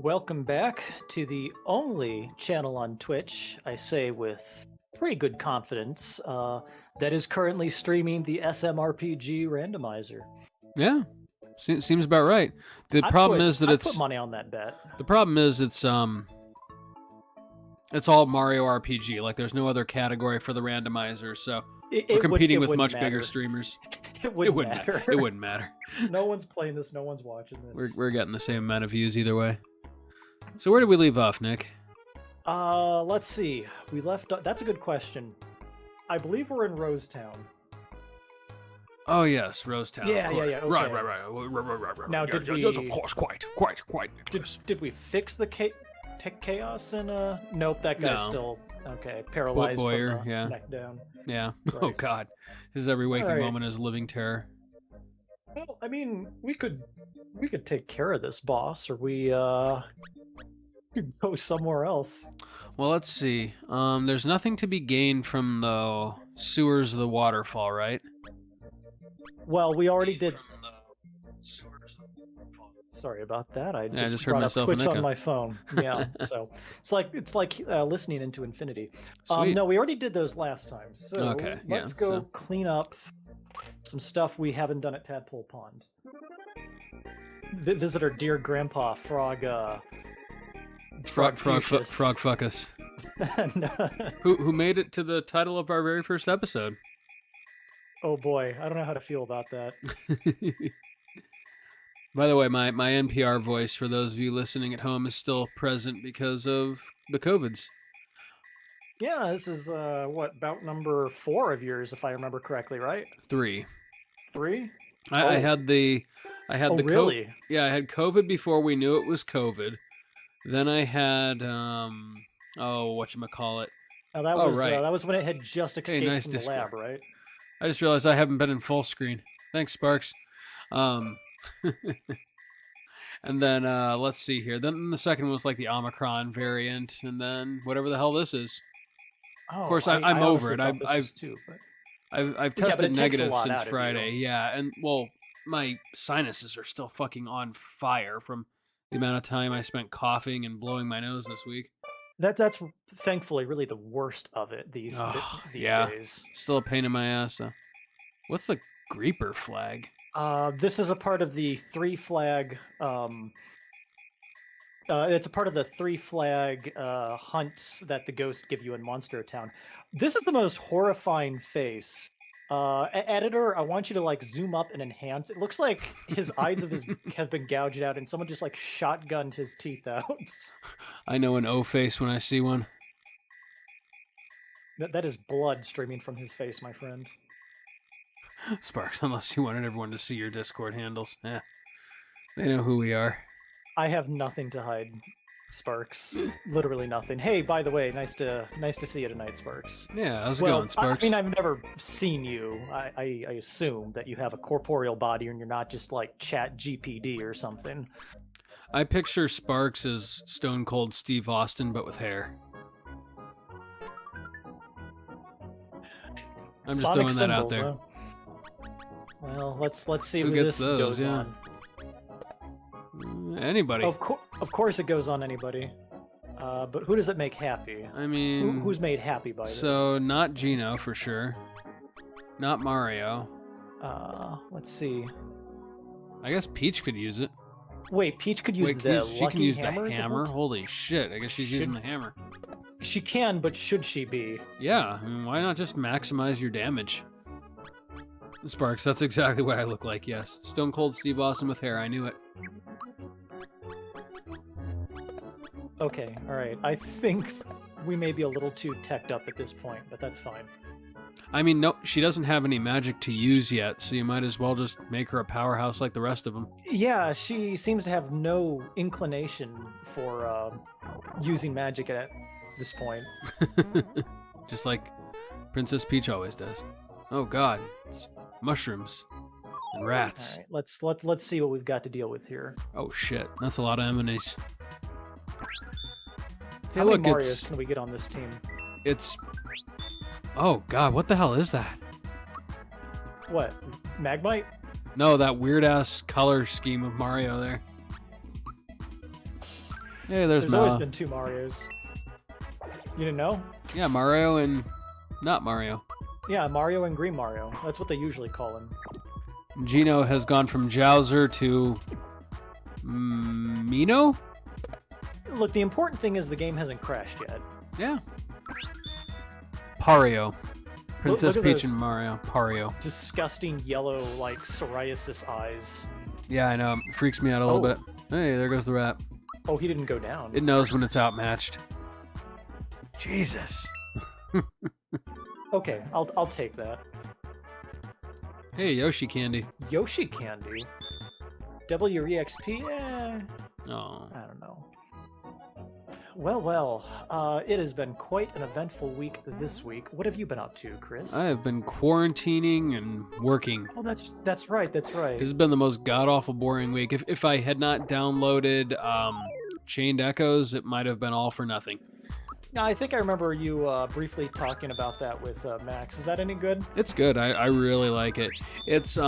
Welcome back to the only channel on Twitch, I say with pretty good confidence, that is currently streaming the SMRPG randomizer. Yeah, seems about right. The problem is that I put money on that bet. the problem is it's all Mario RPG. Like there's no other category for the randomizer, so we're competing with much bigger streamers. It wouldn't matter. It wouldn't matter. No one's playing this. No one's watching this. We're getting the same amount of views either way. So where did we leave off, Nick? Let's see. We left. That's a good question. I believe we're in Rosetown. Oh yes, Rosetown. Yeah. Okay. Right. Now, yes, did we? Yes, of course, quite. Did we fix the tech chaos and Nope, that guy's still okay. Paralyzed Boyer, from the neck down. Yeah. Right. Oh God, his every waking moment is living terror. Well, I mean, we could take care of this boss, or we could go somewhere else. Well, let's see. There's nothing to be gained from the sewers of the waterfall, right? Well, we already did. Sorry about that. I just heard brought up myself Twitch an on echo. my phone. Yeah, so it's like listening into infinity. Sweet. No, we already did those last time. So Okay, let's go clean up some stuff we haven't done at Tadpole Pond. Visit our dear Grandpa Frog. Frog fuck us. No. Who made it to the title of our very first episode? Oh boy, I don't know how to feel about that. By the way, my NPR voice for those of you listening at home is still present because of the COVIDs. Yeah, this is bout number 4 of yours, if I remember correctly, right? 3. 3? I had the really? I had COVID before we knew it was COVID. Then I had whatchamacallit. Oh, that was right. That was when it had just escaped from the lab, right? I just realized I haven't been in full screen. Thanks, Sparks. And then let's see here. Then the second was like the Omicron variant, and then whatever the hell this is. Oh, of course, I'm over it. I've tested it negative since Friday. Yeah, and well, my sinuses are still fucking on fire from the amount of time I spent coughing and blowing my nose this week. That's thankfully really the worst of it these days. Still a pain in my ass though. What's the Greeper flag? This is a part of the 3 flag. It's a part of the 3 flag hunts that the ghosts give you in Monster Town. This is the most horrifying face. Editor, I want you to like zoom up and enhance. It looks like his eyes have been gouged out, and someone just like shotgunned his teeth out. I know an O face when I see one. That is blood streaming from his face, my friend. Sparks, unless you wanted everyone to see your Discord handles. Yeah, they know who we are. I have nothing to hide, Sparks. Literally nothing. Hey, by the way, nice to see you tonight, Sparks. Yeah, how's it going, Sparks? I mean, I've never seen you. I assume that you have a corporeal body and you're not just like Chat GPD or something. I picture Sparks as Stone Cold Steve Austin, but with hair. I'm just Sonic throwing that out symbols, there. Huh? Well, let's see who who gets this those, goes on. Anybody. Of course it goes on anybody. But who does it make happy? I mean, who's made happy by this? So not Gino for sure. Not Mario. Let's see. I guess Peach could use it. Wait, Peach could use she can use hammer the hammer. Holy shit! I guess she's using the hammer. She can, but should she be? Yeah, I mean, why not just maximize your damage? Sparks, that's exactly what I look like, yes. Stone Cold Steve Austin with hair, I knew it. Okay, alright. I think we may be a little too teched up at this point, but that's fine. I mean, no, she doesn't have any magic to use yet, so you might as well just make her a powerhouse like the rest of them. Yeah, she seems to have no inclination for using magic at this point. Just like Princess Peach always does. Oh god, it's mushrooms and rats. All right, let's see what we've got to deal with here. Oh shit, that's a lot of enemies. Hey, How look, many Marios can we get on this team? It's... Oh god, what the hell is that? What? Magmite? No, that weird ass color scheme of Mario there. Hey, there's There's always Mala. been 2 Marios. You didn't know? Yeah, Mario and not Mario. Yeah, Mario and Green Mario. That's what they usually call him. Gino has gone from Jowser to Mino? Look, the important thing is the game hasn't crashed yet. Yeah. Pario. Princess look at Peach those and Mario. Pario. disgusting yellow, like, psoriasis eyes. Yeah, I know. It freaks me out a little bit. Hey, there goes the rat. Oh, he didn't go down. It knows when it's outmatched. Jesus. Okay, I'll take that. Hey, Yoshi candy. Yoshi candy. Double your EXP? Oh. I don't know. Well, it has been quite an eventful week this week. What have you been up to, Chris? I have been quarantining and working. Oh, that's right. This has been the most god-awful boring week. If I had not downloaded Chained Echoes, it might have been all for nothing. Yeah, I think I remember you briefly talking about that with Max. Is that any good? It's good. I really like it. It's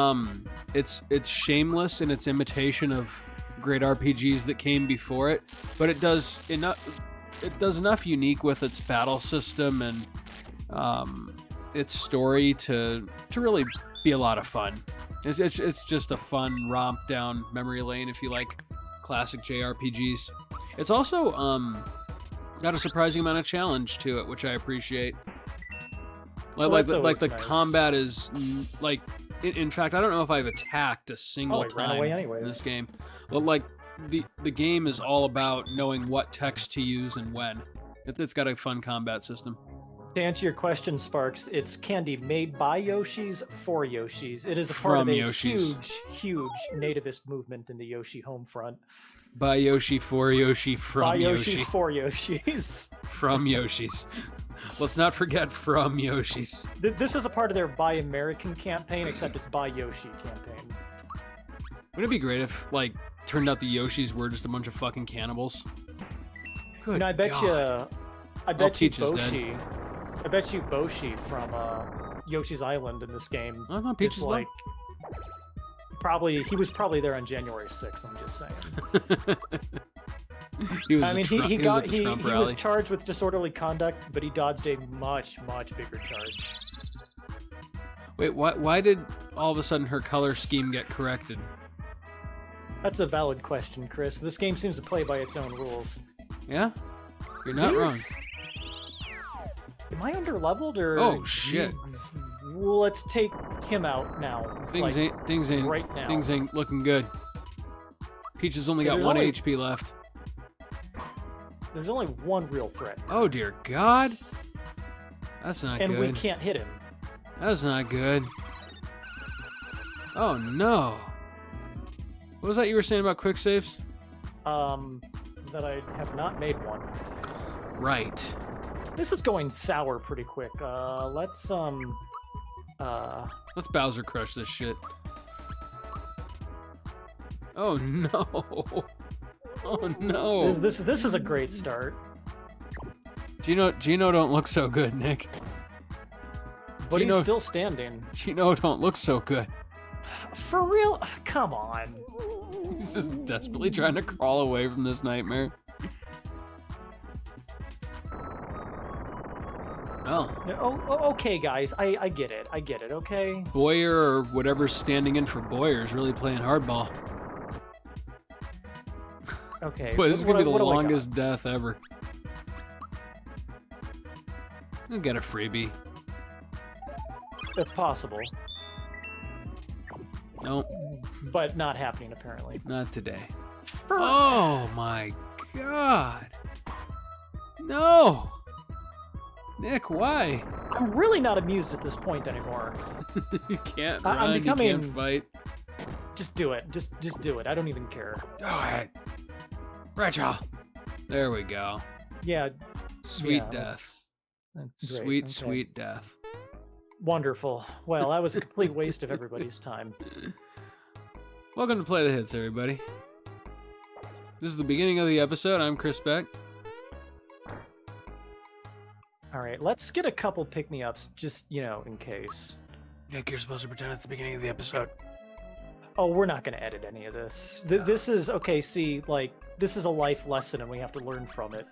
shameless in its imitation of great RPGs that came before it, but it does enough unique with its battle system and its story to really be a lot of fun. It's just a fun romp down memory lane if you like classic JRPGs. It's also got a surprising amount of challenge to it, which I appreciate. Like the nice. combat is like. In fact, I don't know if I've attacked a single ran away time anyways. in this game. But like the game is all about knowing what text to use and when. It's got a fun combat system. To answer your question, Sparks, it's candy made by Yoshis for Yoshis. It is a part From of a Yoshis. huge nativist movement in the Yoshi home front. By Yoshi, for Yoshi, from By Yoshi. Yoshis for Yoshis. From Yoshis. Let's not forget from Yoshis. This is a part of their Buy American campaign, except it's Buy Yoshi campaign. Wouldn't it be great if, like, turned out the Yoshis were just a bunch of fucking cannibals? Good You know, I bet God. you Peach is dead. Boshi. I bet you Boshi from Yoshi's Island in this game. Oh, no, Peach is is like he was probably there on January 6th. I'm just saying. He was I mean, he was charged with disorderly conduct, but he dodged a much bigger charge. Wait, why did all of a sudden her color scheme get corrected? That's a valid question, Chris. This game seems to play by its own rules. Yeah? You're not wrong. Am I underleveled or? Oh shit! Well, let's take him out now. Things ain't looking good. Peach has only got 1 HP left. There's only one real threat. Oh dear God! That's not good. And we can't hit him. That's not good. Oh no! What was that you were saying about quick saves? That I have not made one. Right. This is going sour pretty quick. Let's Bowser crush this shit. Oh no! Oh no! This is a great start. Gino don't look so good, Nick. But he's still standing. Gino don't look so good. For real? Come on. He's just desperately trying to crawl away from this nightmare. Oh, okay, guys. I get it. Okay. Boyer or whatever's standing in for Boyer is really playing hardball. Okay. Boy, this is gonna be the longest death ever. I'll get a freebie. That's possible. Nope. But not happening, apparently. Not today. Oh my God. No. Nick, why? I'm really not amused at this point anymore. You can't run, you can't fight. Just do it. Just do it. I don't even care. Do it. Rachel. There we go. Yeah. Sweet death. That's Sweet death. Wonderful. Well, that was a complete waste of everybody's time. Welcome to Play the Hits, everybody. This is the beginning of the episode. I'm Chris Beck. All right, let's get a couple pick-me-ups, just, in case. Nick, you're supposed to pretend it's the beginning of the episode. Oh, we're not going to edit any of this. This is okay. See, like this is a life lesson, and we have to learn from it.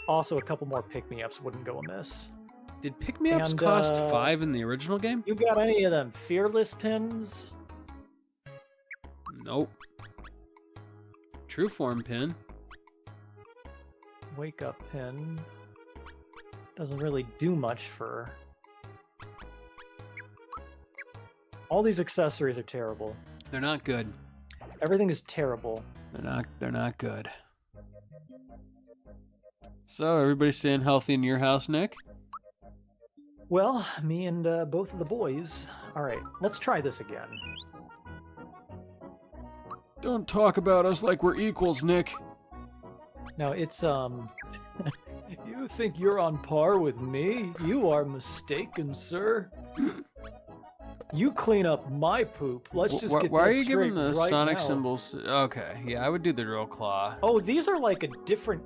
Also, a couple more pick-me-ups wouldn't go amiss. Did pick-me-ups And, cost 5 in the original game? You got any of them fearless pins? Nope. True form pin. Wake up pin. Doesn't really do much for... All these accessories are terrible. They're not good. Everything is terrible. They're not good. So, everybody staying healthy in your house, Nick? Well, me and both of the boys. All right, let's try this again. Don't talk about us like we're equals, Nick. Now, it's, You think you're on par with me? You are mistaken, sir. You clean up my poop. Let's just get why that are you giving straight the right Sonic now. symbols? Okay, yeah, I would do the drill claw. Oh, these are like a different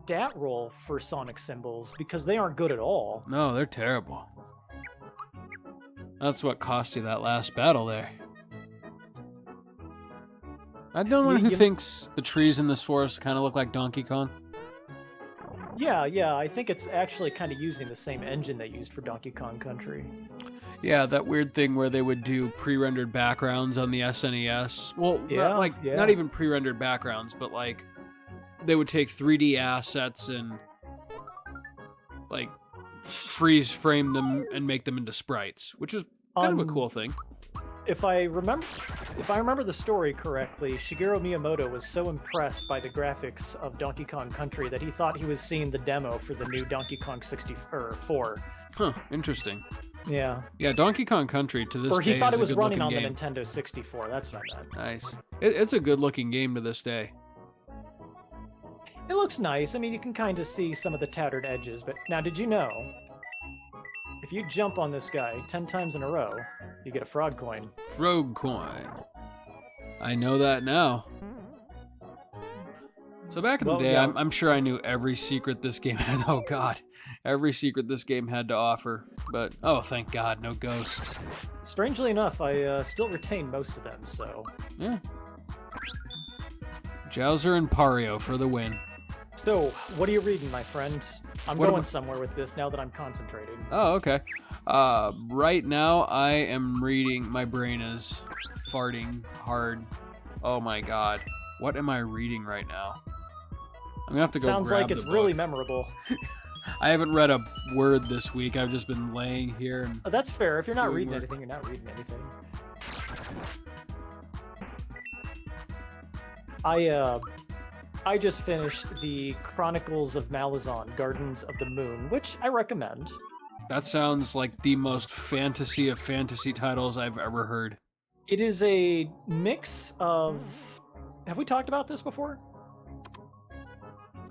stat roll for Sonic symbols because they aren't good at all. No, they're terrible. That's what cost you that last battle there. I'm the one who thinks the trees in this forest kind of look like Donkey Kong. Yeah, I think it's actually kind of using the same engine they used for Donkey Kong Country. Yeah, that weird thing where they would do pre-rendered backgrounds on the SNES. Well, not even pre-rendered backgrounds, but like they would take 3D assets and like freeze frame them and make them into sprites, which is kind of a cool thing. If I remember the story correctly, Shigeru Miyamoto was so impressed by the graphics of Donkey Kong Country that he thought he was seeing the demo for the new Donkey Kong 64. Huh, interesting. Yeah. Yeah, Donkey Kong Country to this day Or he thought is it was a running on good-looking the game. Nintendo 64. That's what I meant. Nice. It's a good-looking game to this day. It looks nice. I mean, you can kind of see some of the tattered edges, but now did you know if you jump on this guy 10 times in a row, you get a frog coin. Frog coin. I know that now. So back in the day, yeah. I'm sure I knew every secret this game had. Oh God, every secret this game had to offer. But oh, thank God, no ghosts. Strangely enough, I still retain most of them. So yeah. Jowser and Pario for the win. So, what are you reading, my friend? I'm going somewhere with this now that I'm concentrating. Oh, okay. Right now, I am reading. My brain is farting hard. Oh my God. What am I reading right now? I'm gonna have to go Sounds grab like it's the book. really memorable. I haven't read a word this week. I've just been laying here. And Oh, that's fair. If you're not reading anything, you're not reading anything. I just finished the Chronicles of Malazan, Gardens of the Moon, which I recommend. That sounds like the most fantasy of fantasy titles I've ever heard. It is a mix of... Have we talked about this before?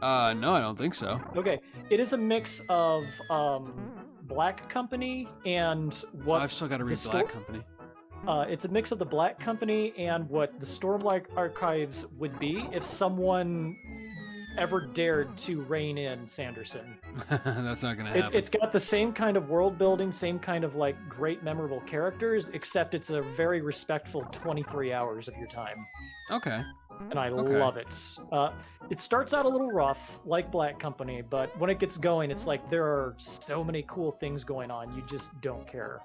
No, I don't think so. Okay. It is a mix of Black Company and what... I've still got to read Black Company. It's a mix of the Black Company and what the Stormlight Archives would be if someone ever dared to rein in Sanderson. That's not gonna happen. It's got the same kind of world building, same kind of like great memorable characters, except it's a very respectful 23 hours of your time. Okay. And I love it. It starts out a little rough, like Black Company, but when it gets going, it's like there are so many cool things going on, you just don't care.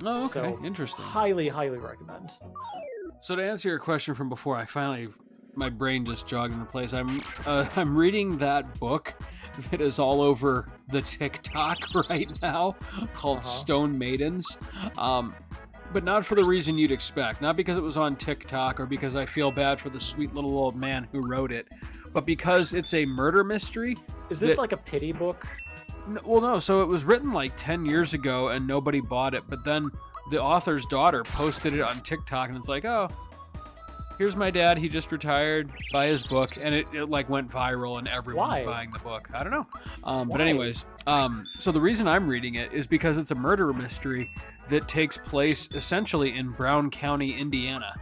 Oh, okay. So, Interesting. Highly, highly recommend. So to answer your question from before, my brain just jogged into place. I'm reading that book that is all over the TikTok right now called Stone Maidens. But not for the reason you'd expect. Not because it was on TikTok or because I feel bad for the sweet little old man who wrote it, but because it's a murder mystery. Is this like a pity book? Well, no. So it was written like 10 years ago and nobody bought it. But then the author's daughter posted it on TikTok and it's like, oh, here's my dad. He just retired. Buy his book. And it like went viral and everyone's buying the book. I don't know. But anyways, so the reason I'm reading it is because it's a murder mystery that takes place essentially in Brown County, Indiana.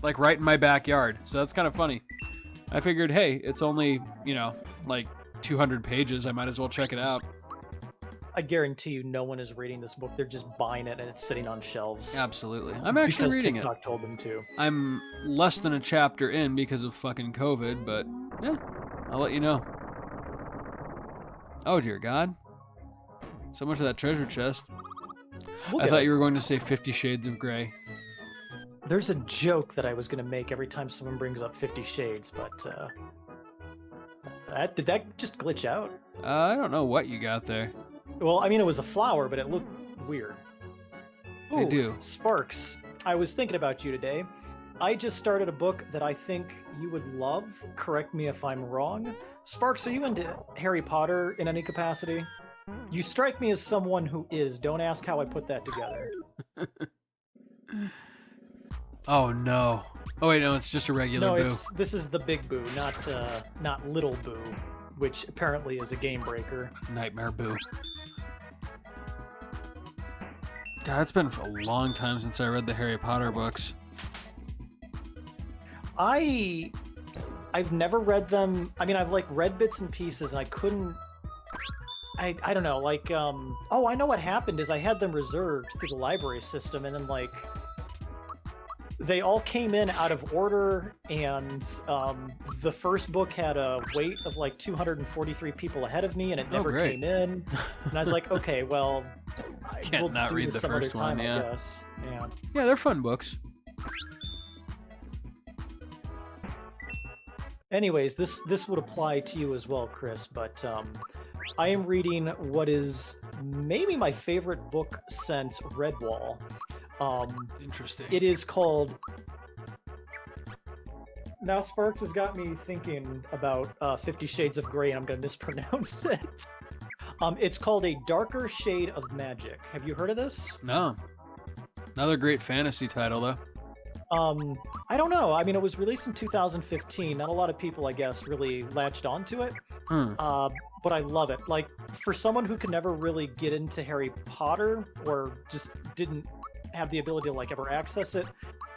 Like right in my backyard. So that's kind of funny. I figured, hey, it's only, like 200 pages. I might as well check it out. I guarantee you, no one is reading this book. They're just buying it and it's sitting on shelves. Absolutely. I'm actually because reading TikTok told them to. I'm less than a chapter in because of fucking COVID, but yeah, I'll let you know. Oh, dear God. So much of that treasure chest. I thought you were going to say 50 Shades of Grey. There's a joke that I was going to make every time someone brings up 50 Shades, but did that just glitch out? I don't know what you got there. Well, I mean, it was a flower, but it looked weird. Ooh, They do. Sparks, I was thinking about you today. I just started a book that I think you would love. Correct me if I'm wrong. Sparks, are you into Harry Potter in any capacity? You strike me as someone who is. Don't ask how I put that together. Oh, no. Oh, wait, no, it's just a regular Boo. This is the big Boo, not little Boo, which apparently is a game breaker. Nightmare Boo. God, it's been a long time since I read the Harry Potter books. I've never read them. I mean, I've like read bits and pieces, and I couldn't. I don't know. Like, oh, I know what happened is I had them reserved through the library system, and then like they all came in out of order, and the first book had a wait of like 243 people ahead of me, and it never came in. And I was like, okay, well, Can't not read the first one, yeah. I guess. Yeah. Yeah, they're fun books. Anyways, this would apply to you as well, Chris, but I am reading what is maybe my favorite book since Redwall. Interesting. It is called... Now Sparks has got me thinking about 50 Shades of Grey, and I'm going to mispronounce it. It's called A Darker Shade of Magic. Have you heard of this? No. Another great fantasy title, though. I don't know. I mean, it was released in 2015. Not a lot of people, I guess, really latched onto it. But I love it. Like, for someone who could never really get into Harry Potter, or just didn't have the ability to, like, ever access it,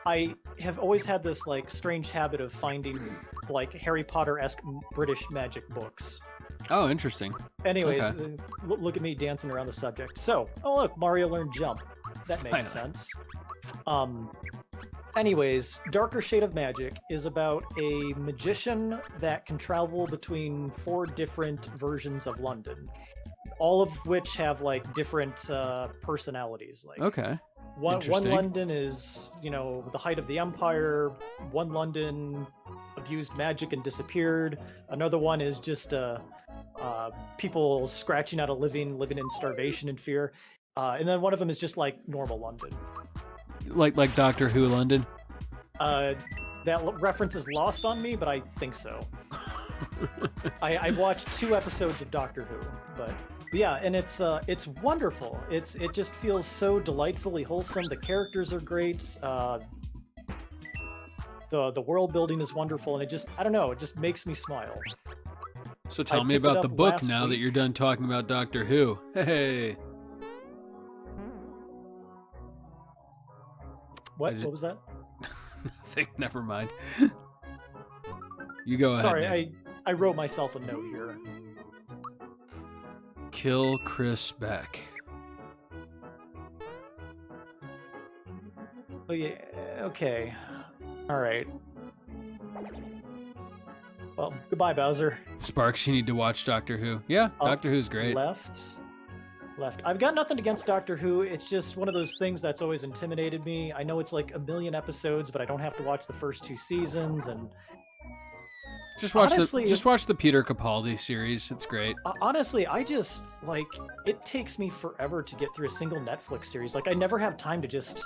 I have always had this, like, strange habit of finding, like, Harry Potter-esque British magic books. Oh, interesting. Anyways, Okay. Look at me dancing around the subject. So, oh look, Mario learned jump. That makes sense. Anyways, Darker Shade of Magic is about a magician that can travel between 4 different versions of London, all of which have like different personalities. Like, Okay. One London is, you know, the height of the empire. One London abused magic and disappeared. Another one is just people scratching out a living in starvation and fear. And then one of them is just like normal London. Like Doctor Who London? That reference is lost on me, but I think so. I watched 2 episodes of Doctor Who, but yeah, and it's wonderful. It just feels so delightfully wholesome. The characters are great. The world building is wonderful, and it just, I don't know, it just makes me smile. So tell me about the book now that you're done talking about Doctor Who. Hey. What was that? Nothing. Never mind. You go ahead. Sorry, I wrote myself a note here. Kill Chris Beck. Oh yeah, okay. All right. Well, goodbye, Bowser. Sparks, you need to watch Doctor Who. Yeah, Doctor Who's great. Left. I've got nothing against Doctor Who. It's just one of those things that's always intimidated me. I know it's like 1 million episodes, but I don't have to watch the first 2 seasons, and just watch the Peter Capaldi series. It's great. Honestly, I just like, it takes me forever to get through a single Netflix series. Like, I never have time to just,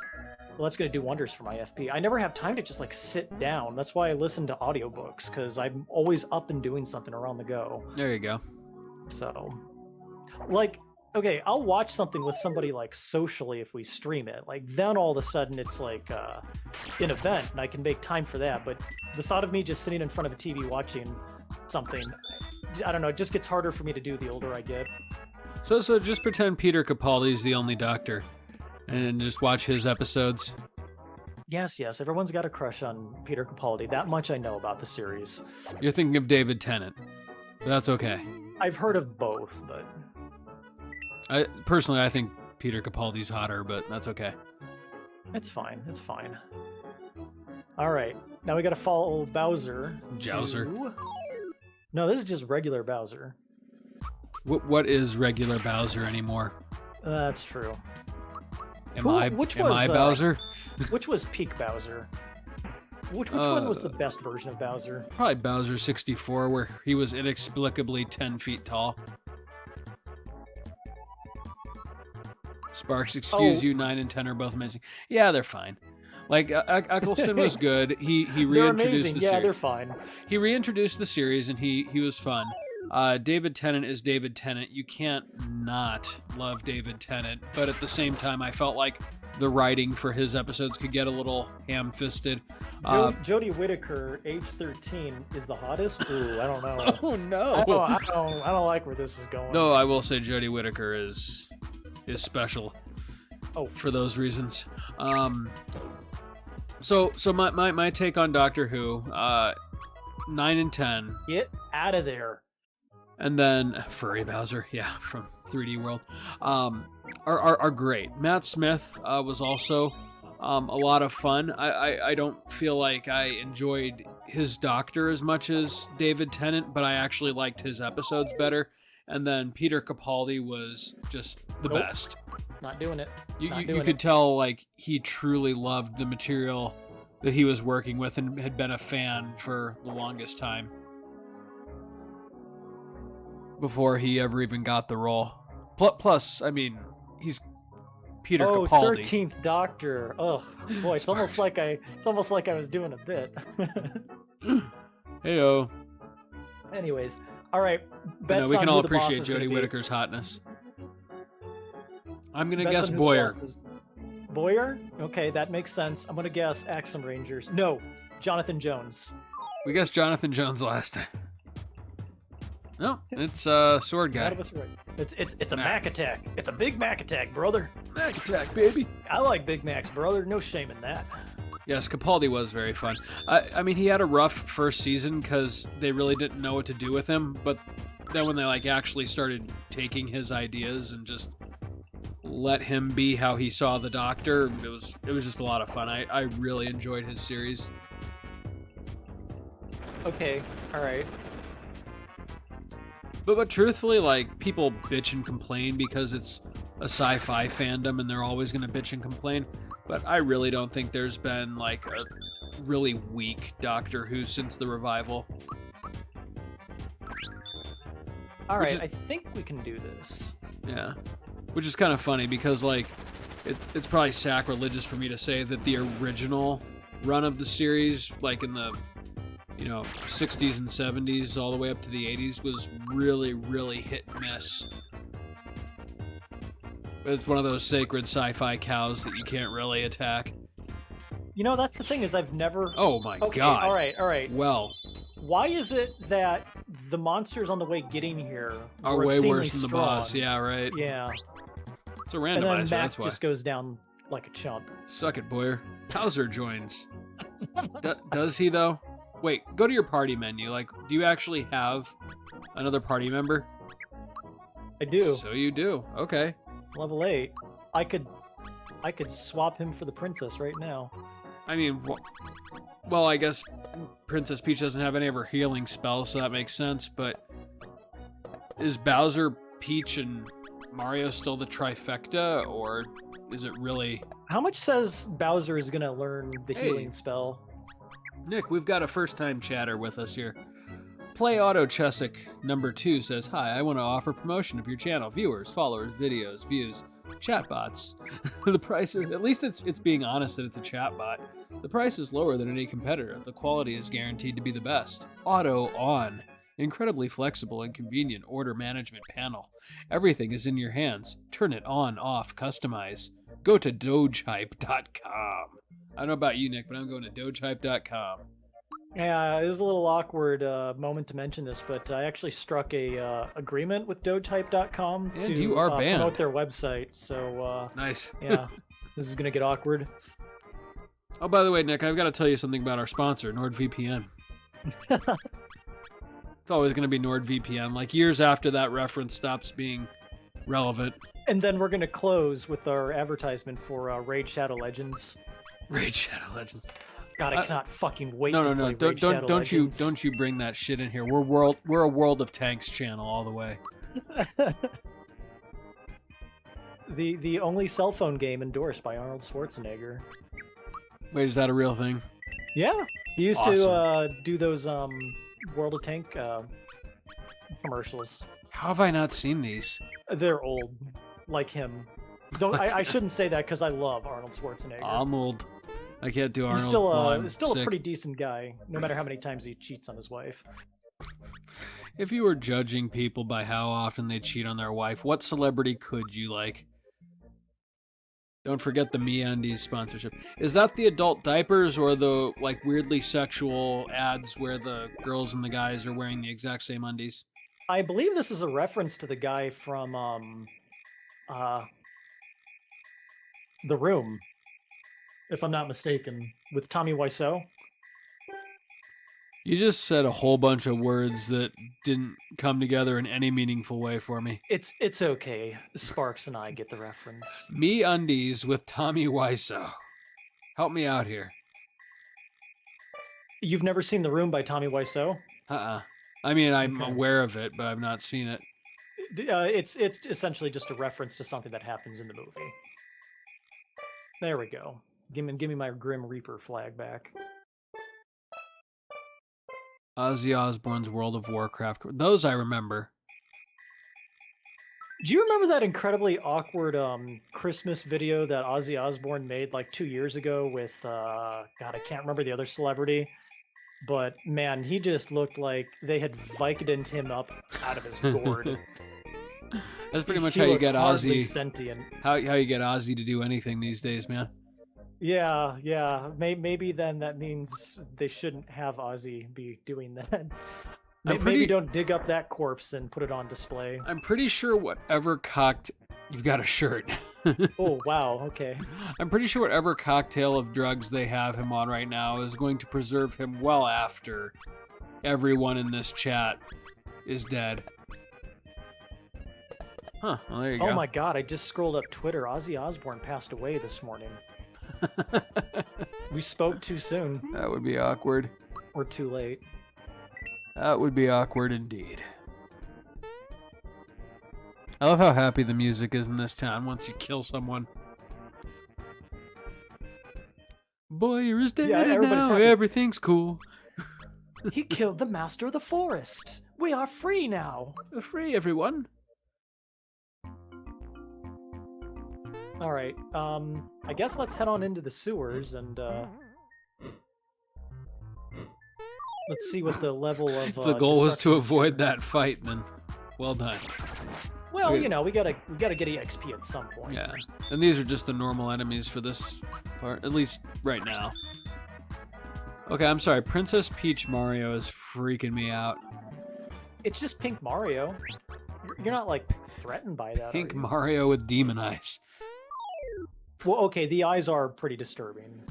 well, that's going to do wonders for my FP. I never have time to just like sit down. That's why I listen to audiobooks, because I'm always up and doing something around the go. There you go. So, like, okay, I'll watch something with somebody like socially if we stream it. Like, then all of a sudden it's like an event, and I can make time for that. But the thought of me just sitting in front of a TV watching something, I don't know, it just gets harder for me to do the older I get. So just pretend Peter Capaldi's the only Doctor, and just watch his episodes. Yes, everyone's got a crush on Peter Capaldi. That much I know about the series. You're thinking of David Tennant, but that's okay. I've heard of both, but... I think Peter Capaldi's hotter, but that's okay. It's fine. It's fine. All right. Now we got to follow Bowser. Jowser. No, this is just regular Bowser. What is regular Bowser anymore? That's true. Am I Bowser? Which was peak Bowser? Which one was the best version of Bowser? Probably Bowser 64, where he was inexplicably 10 feet tall. Sparks, excuse you, 9 and 10 are both amazing. Yeah, they're fine. Like, Eccleston was good. He reintroduced the series. Yeah, they're fine. He reintroduced the series, and he was fun. David Tennant is David Tennant. You can't not love David Tennant, but at the same time, I felt like the writing for his episodes could get a little ham-fisted. Jodie Whittaker, age 13, is the hottest. Ooh, I don't know. Oh no! I don't like where this is going. No, I will say Jodie Whittaker is special. Oh, for those reasons. So my take on Doctor Who, 9 and 10. Get out of there. And then Furry Bowser, yeah, from 3D World, are great. Matt Smith was also a lot of fun. I don't feel like I enjoyed his Doctor as much as David Tennant, but I actually liked his episodes better. And then Peter Capaldi was just the best. Not doing it. You could tell like he truly loved the material that he was working with and had been a fan for the longest time before he ever even got the role. Plus, I mean, he's Peter Capaldi. 13th Doctor. Oh boy, it's almost like I was doing a bit. Heyo. Anyways, all right. We can all appreciate Jodie Whittaker's hotness. I'm gonna guess Boyer. Boyer? Okay, that makes sense. I'm gonna guess Axum Rangers. No, Jonathan Jones. We guessed Jonathan Jones last time. No, it's Sword Guy. It's a Mac attack. It's a big Mac attack, brother. Mac attack, baby. I like Big Macs, brother. No shame in that. Yes, Capaldi was very fun. I mean, he had a rough first season because they really didn't know what to do with him. But then when they like actually started taking his ideas and just let him be how he saw the Doctor, it was just a lot of fun. I really enjoyed his series. Okay, all right. But truthfully, like, people bitch and complain because it's a sci-fi fandom and they're always going to bitch and complain. But I really don't think there's been, like, a really weak Doctor Who since the revival. All right, I think we can do this. Yeah. Which is kind of funny because, like, it's probably sacrilegious for me to say that the original run of the series, like in the 60s and 70s all the way up to the 80s, was really, really hit and miss. It's one of those sacred sci-fi cows that you can't really attack. That's the thing is I've never... Oh my god. All right. Well. Why is it that the monsters on the way getting here are way worse than the boss? Yeah, right. Yeah. It's a randomizer, and then Mac that's why. Just goes down like a chump. Suck it, Boyer. Bowser joins. Does he, though? Wait, go to your party menu. Like, do you actually have another party member? I do. So you do. Okay. Level 8. I could swap him for the princess right now. I mean, well, I guess Princess Peach doesn't have any of her healing spells, so that makes sense, but is Bowser, Peach, and Mario still the trifecta, or is it really... How much says Bowser is going to learn the healing spell? Nick, we've got a first-time chatter with us here. Play Auto Chessick number 2 says, "Hi, I want to offer promotion of your channel. Viewers, followers, videos, views, chatbots. The price is, at least it's being honest that it's a chatbot. The price is lower than any competitor. The quality is guaranteed to be the best. Auto on. Incredibly flexible and convenient order management panel. Everything is in your hands. Turn it on, off, customize. Go to dogehype.com." I don't know about you, Nick, but I'm going to dogehype.com. Yeah, it was a little awkward moment to mention this, but I actually struck a agreement with dogehype.com to you are banned. Promote their website. So nice. Yeah, this is gonna get awkward. Oh, by the way, Nick, I've got to tell you something about our sponsor, NordVPN. It's always going to be NordVPN. Like, years after that reference stops being relevant. And then we're gonna close with our advertisement for Raid Shadow Legends. Raid Shadow Legends. God, I cannot fucking wait No, to no, no! play Raid Shadow Legends. Don't you bring that shit in here. We're a World of Tanks channel all the way. The only cell phone game endorsed by Arnold Schwarzenegger. Wait, is that a real thing? Yeah, he used to do those World of Tank commercials. How have I not seen these? They're old, like him. Don't I shouldn't say that because I love Arnold Schwarzenegger. Arnold. I can't do Arnold. He's still a pretty decent guy, no matter how many times he cheats on his wife. If you were judging people by how often they cheat on their wife, what celebrity could you like? Don't forget the MeUndies sponsorship. Is that the adult diapers or the like weirdly sexual ads where the girls and the guys are wearing the exact same undies? I believe this is a reference to the guy from The Room, if I'm not mistaken, with Tommy Wiseau. You just said a whole bunch of words that didn't come together in any meaningful way for me. It's okay. Sparks and I get the reference. MeUndies with Tommy Wiseau. Help me out here. You've never seen The Room by Tommy Wiseau? I mean, I'm aware of it, but I've not seen it. It's essentially just a reference to something that happens in the movie. There we go. Give me my Grim Reaper flag back. Ozzy Osbourne's World of Warcraft. Those I remember. Do you remember that incredibly awkward Christmas video that Ozzy Osbourne made like 2 years ago with, God, I can't remember the other celebrity, but man, he just looked like they had Vicodined him up out of his gourd. That's pretty much how you get Ozzy. Sentient. How you get Ozzy to do anything these days, man. Yeah. Maybe then that means they shouldn't have Ozzy be doing that. Maybe don't dig up that corpse and put it on display. I'm pretty sure whatever you've got a shirt. Oh, wow, okay. I'm pretty sure whatever cocktail of drugs they have him on right now is going to preserve him well after everyone in this chat is dead. Huh, well, there you go. Oh my god, I just scrolled up Twitter. Ozzy Osbourne passed away this morning. We spoke too soon. That would be awkward. Or too late. That would be awkward indeed. I love how happy the music is in this town once you kill someone. Boy, you're dead and now happy. Everything's cool. He killed the master of the forest. We are free now. Free, everyone. All right. I guess let's head on into the sewers and let's see what the level of. If the goal was to avoid that fight, then well done. Well, you know, we gotta get EXP at some point. Yeah, and these are just the normal enemies for this part, at least right now. Okay, I'm sorry. Princess Peach Mario is freaking me out. It's just Pink Mario. You're not like threatened by that. Pink Mario with demon eyes. Well, okay, the eyes are pretty disturbing.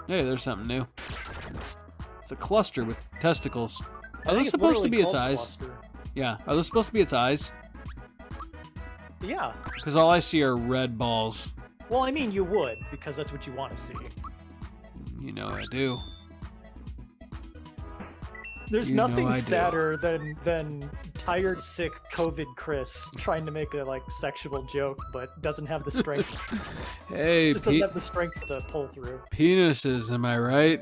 Hey, there's something new. It's a cluster with testicles. Are those supposed to be its eyes? Cluster. Yeah. Are those supposed to be its eyes? Yeah. Because all I see are red balls. Well, I mean, you would, because that's what you want to see. You know I do. There's nothing sadder than tired, sick, COVID Chris trying to make a like sexual joke, but doesn't have the strength. Hey, just doesn't have the strength to pull through. Penises, am I right?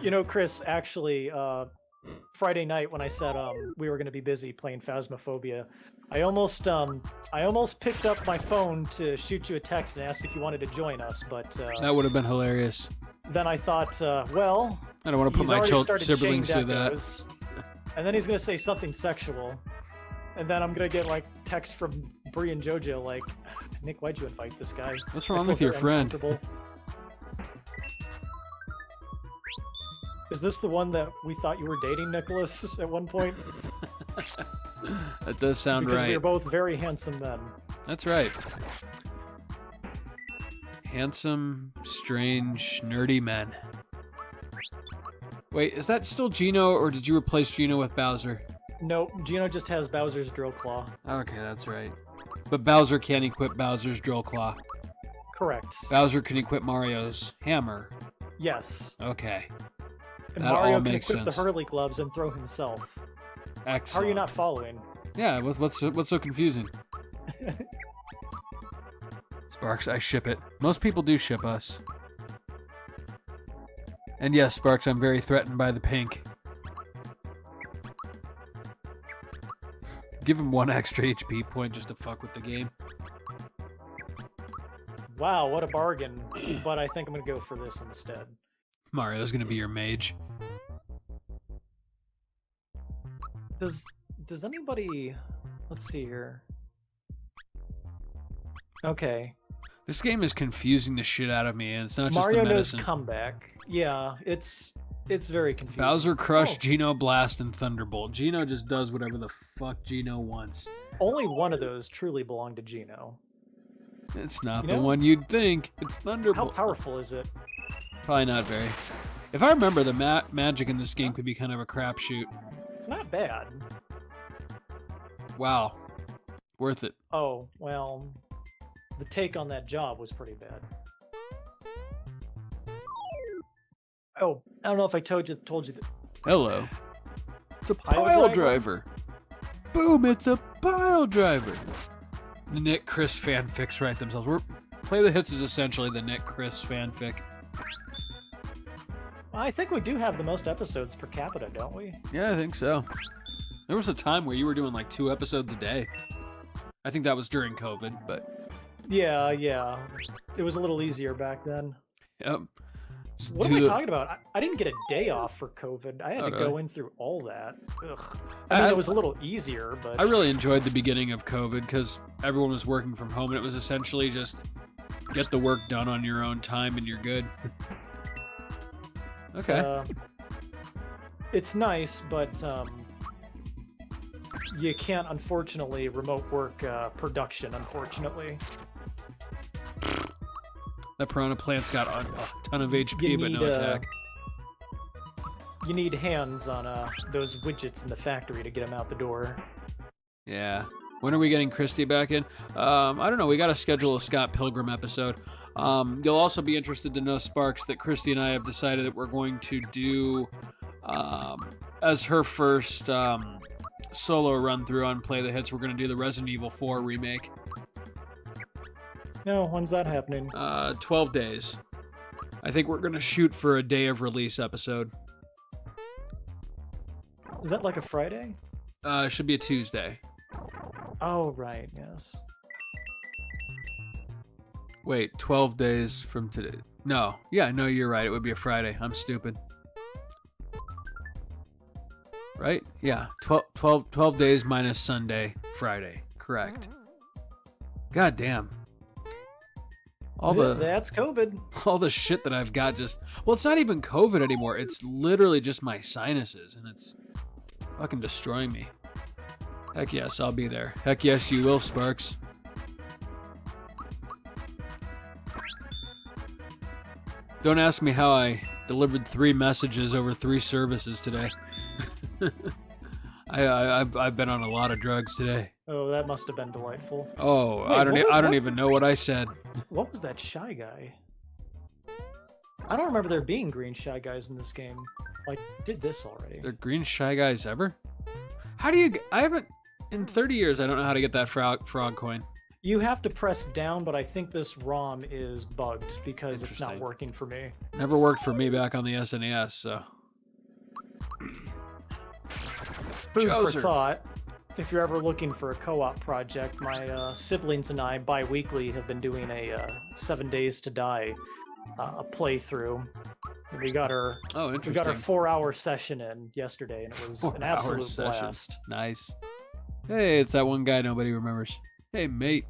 You know, Chris, actually, Friday night when I said we were going to be busy playing Phasmophobia, I almost picked up my phone to shoot you a text and ask if you wanted to join us, but that would have been hilarious. Then I thought, well, I don't want to put my siblings through that. And then he's going to say something sexual. And then I'm going to get like text from Bree and JoJo like, Nick, why'd you invite this guy? What's wrong with your friend? Is this the one that we thought you were dating, Nicholas, at one point? That does sound because right. We were both very handsome men. That's right. Handsome, strange, nerdy men. Wait, is that still Gino, or did you replace Gino with Bowser? Nope, Gino just has Bowser's Drill Claw. Okay, that's right. But Bowser can't equip Bowser's Drill Claw. Correct. Bowser can equip Mario's hammer. Yes. Okay. And That Mario all can makes equip sense. the Hurley gloves and throw himself. Excellent. How are you not following? Yeah, what's so confusing? Sparks, I ship it. Most people do ship us. And yes, Sparks, I'm very threatened by the pink. Give him 1 extra HP point just to fuck with the game. Wow, what a bargain. But I think I'm going to go for this instead. Mario's gonna be your mage. Does anybody... Let's see here. Okay. This game is confusing the shit out of me, and it's not just Mario the knows medicine. comeback. Yeah, it's very confusing. Bowser Crush, Oh, Geno Blast, and Thunderbolt. Geno just does whatever the fuck Geno wants. only one of those truly belonged to Gino. It's not You the know? one you'd think. It's How Thunderbolt. powerful is it? Probably not very. If I remember, the magic in this game could be kind of a crapshoot. It's not bad. Wow. Worth it. Oh, well, the take on that job was pretty bad. Oh, I don't know if I told you that. Hello. It's a Pile pile driver? driver. Boom, it's a pile driver. The Nick Chris fanfics write themselves. Play the Hits is essentially the Nick Chris fanfic. I think we do have the most episodes per capita, don't we? Yeah, I think so. There was a time where you were doing like 2 episodes a day. I think that was during COVID, but Yeah. It was a little easier back then. yep. Just What do am I the- talking about? I didn't get a day off for COVID. I had Oh, to really? go in through all that. Ugh. I mean, I- it was a little easier, but I really enjoyed the beginning of COVID because everyone was working from home, and it was essentially just get the work done on your own time and you're good. Okay. It's nice, but you can't, unfortunately, remote work production, unfortunately. That piranha plant's got a ton of HP, You but no need, attack. You need hands on those widgets in the factory to get them out the door. Yeah. When are we getting Christy back in? I don't know. We got to schedule a Scott Pilgrim episode. You'll also be interested to know, Sparks, that Christy and I have decided that we're going to do, as her first solo run through on Play the Hits, we're going to do the Resident Evil 4 remake. No, when's that happening? 12 days. I think we're going to shoot for a day of release episode. Is that like a Friday? It should be a Tuesday. Oh, right, yes. Wait, 12 days from today. No. Yeah, no, you're right. It would be a Friday. I'm stupid. Right? Yeah. 12 days minus Sunday, Friday. Correct. God damn. That's COVID. All the shit that I've got just... Well, it's not even COVID anymore. It's literally just my sinuses, and it's fucking destroying me. Heck yes, I'll be there. Heck yes, you will, Sparks. Don't ask me how I delivered 3 messages over 3 services today. I've been on a lot of drugs today. Oh, that must have been delightful. Oh, Wait, I don't even know what I said. What was that Shy Guy? I don't remember there being green Shy Guys in this game. Like, did this already. The green Shy Guys ever? How do you... I haven't... In 30 years, I don't know how to get that frog coin. You have to press down, but I think this ROM is bugged because it's not Interesting. working for me. Never worked for me back on the SNES, so... Food Chowser. for thought. If you're ever looking for a co-op project, my siblings and I bi-weekly have been doing a 7 Days to Die playthrough. We got our Oh, we interesting. got our 4-hour session in yesterday, and it was an 4-hour absolute session. blast. Nice. Hey, it's that one guy nobody remembers. Hey, mate.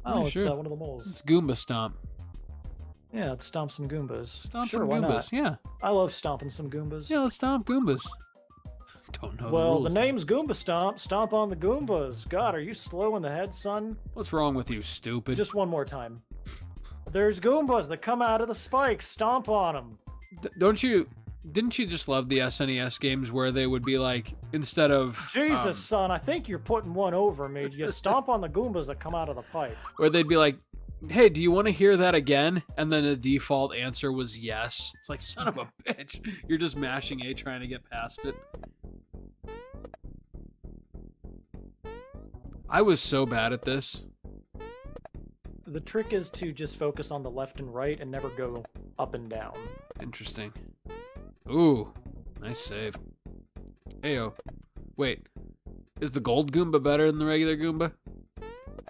Oh, Yeah, it's sure. one of the moles. It's Goomba Stomp. Yeah, let's stomp some Goombas. Stomp sure, some why Goombas. not? Yeah. I love stomping some Goombas. Yeah, let's stomp Goombas. Don't know Well, the the rules. name's Goomba Stomp. Stomp on the Goombas. God, are you slow in the head, son? What's wrong with you, stupid? Just one more time. There's Goombas that come out of the spikes. Stomp on them. Don't you... Didn't you just love the SNES games where they would be like, instead of Jesus, son, I think you're putting one over me. You stomp on the Goombas that come out of the pipe. where they'd be like, hey, do you want to hear that again? And then the default answer was yes. It's like, son of a bitch. You're just mashing A trying to get past it. I was so bad at this. The trick is to just focus on the left and right and never go up and down. Interesting. Ooh, nice save. Ayo. Wait, is the gold Goomba better than the regular Goomba?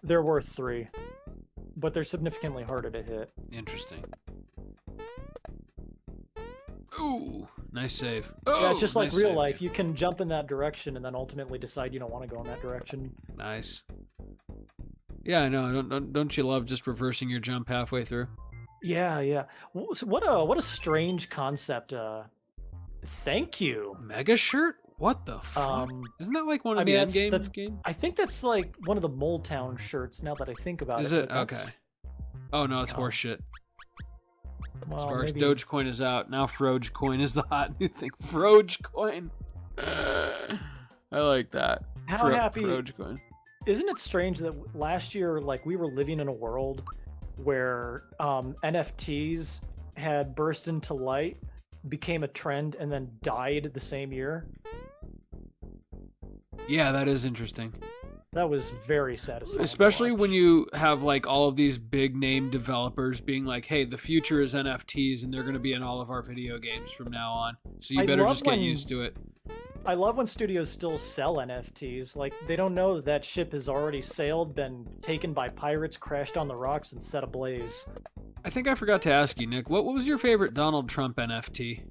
They're worth 3, but they're significantly harder to hit. Interesting. Ooh, nice save. Oh, Yeah, it's just like nice real save. life. You can jump in that direction and then ultimately decide you don't want to go in that direction. Nice. Yeah, I know. Don't you love just reversing your jump halfway through? Yeah, yeah. What a strange concept. Thank you. Mega shirt? What the fuck? Isn't that like one of I the mean, end that's game? I think that's like one of the Mole Town shirts. Now that I think about it. Is it? but that's- Okay. Oh no, it's Oh. horseshit. Well, Sparks, maybe- Dogecoin is out. Now Frogecoin is the hot new thing. Frogecoin. I like that. How happy? Frogecoin. Isn't it strange that last year, like, we were living in a world where NFTs had burst into light, became a trend, and then died the same year? Yeah, that is interesting. That was very satisfying. to Especially watch. when you have like all of these big name developers being like, hey, the future is NFTs and they're going to be in all of our video games from now on. So you I better love just get when- used to it. I love when studios still sell NFTs. Like, they don't know that ship has already sailed, been taken by pirates, crashed on the rocks, and set ablaze. I think I forgot to ask you, Nick, what was your favorite Donald Trump NFT?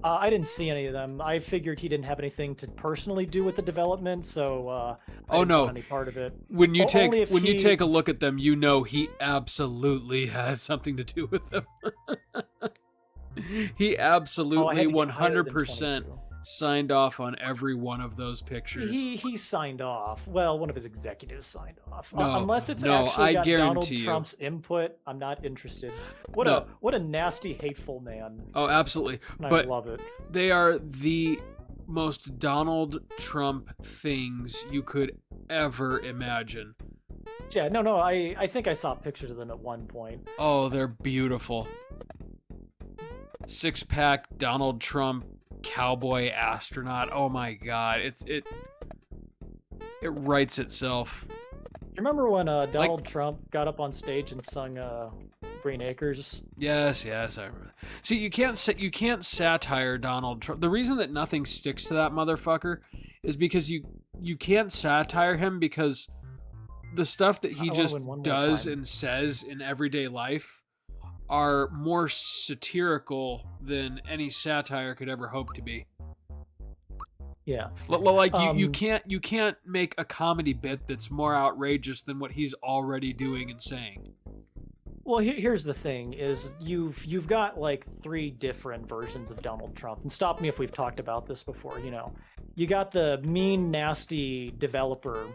I didn't see any of them. I figured he didn't have anything to personally do with the development, so I Oh, didn't no. want any part of it. When you Only if you he- take a look at them, you know he absolutely had something to do with them. He Oh, I had absolutely to get higher than 100% 22. signed off on every one of those pictures. He signed off. Well, one of his executives signed off. No, Unless it's no, actually I got Donald guarantee you. Trump's input, I'm not interested. No. What a nasty, hateful man. Oh, absolutely. And But I love it. they are the most Donald Trump things you could ever imagine. Yeah, no, I think I saw pictures of them at one point. Oh, they're beautiful. Six-pack Donald Trump cowboy astronaut. Oh my god, it writes itself. Do you remember when Donald Trump got up on stage and sung Green Acres? Yes, I remember. See, you can't satire Donald Trump. The reason that nothing sticks to that motherfucker is because you can't satire him because the stuff that he I wanna just win one more does time. and says in everyday life are more satirical than any satire could ever hope to be. Yeah. Like you Um, you can't make a comedy bit that's more outrageous than what he's already doing and saying. Well, here's the thing: is you've got like 3 different versions of Donald Trump, and stop me if we've talked about this before. You know, you got the mean, nasty developer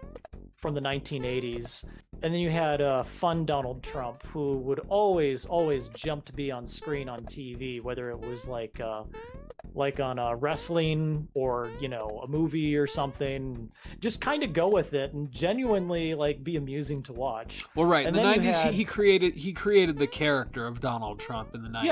from the 1980s, and then you had fun Donald Trump, who would always jump to be on screen on TV, whether it was like on wrestling or a movie or something. Just kind of go with it and genuinely like be amusing to watch. Well, right. And In the then you 90s, had- he created the character of Donald Trump in the 90s.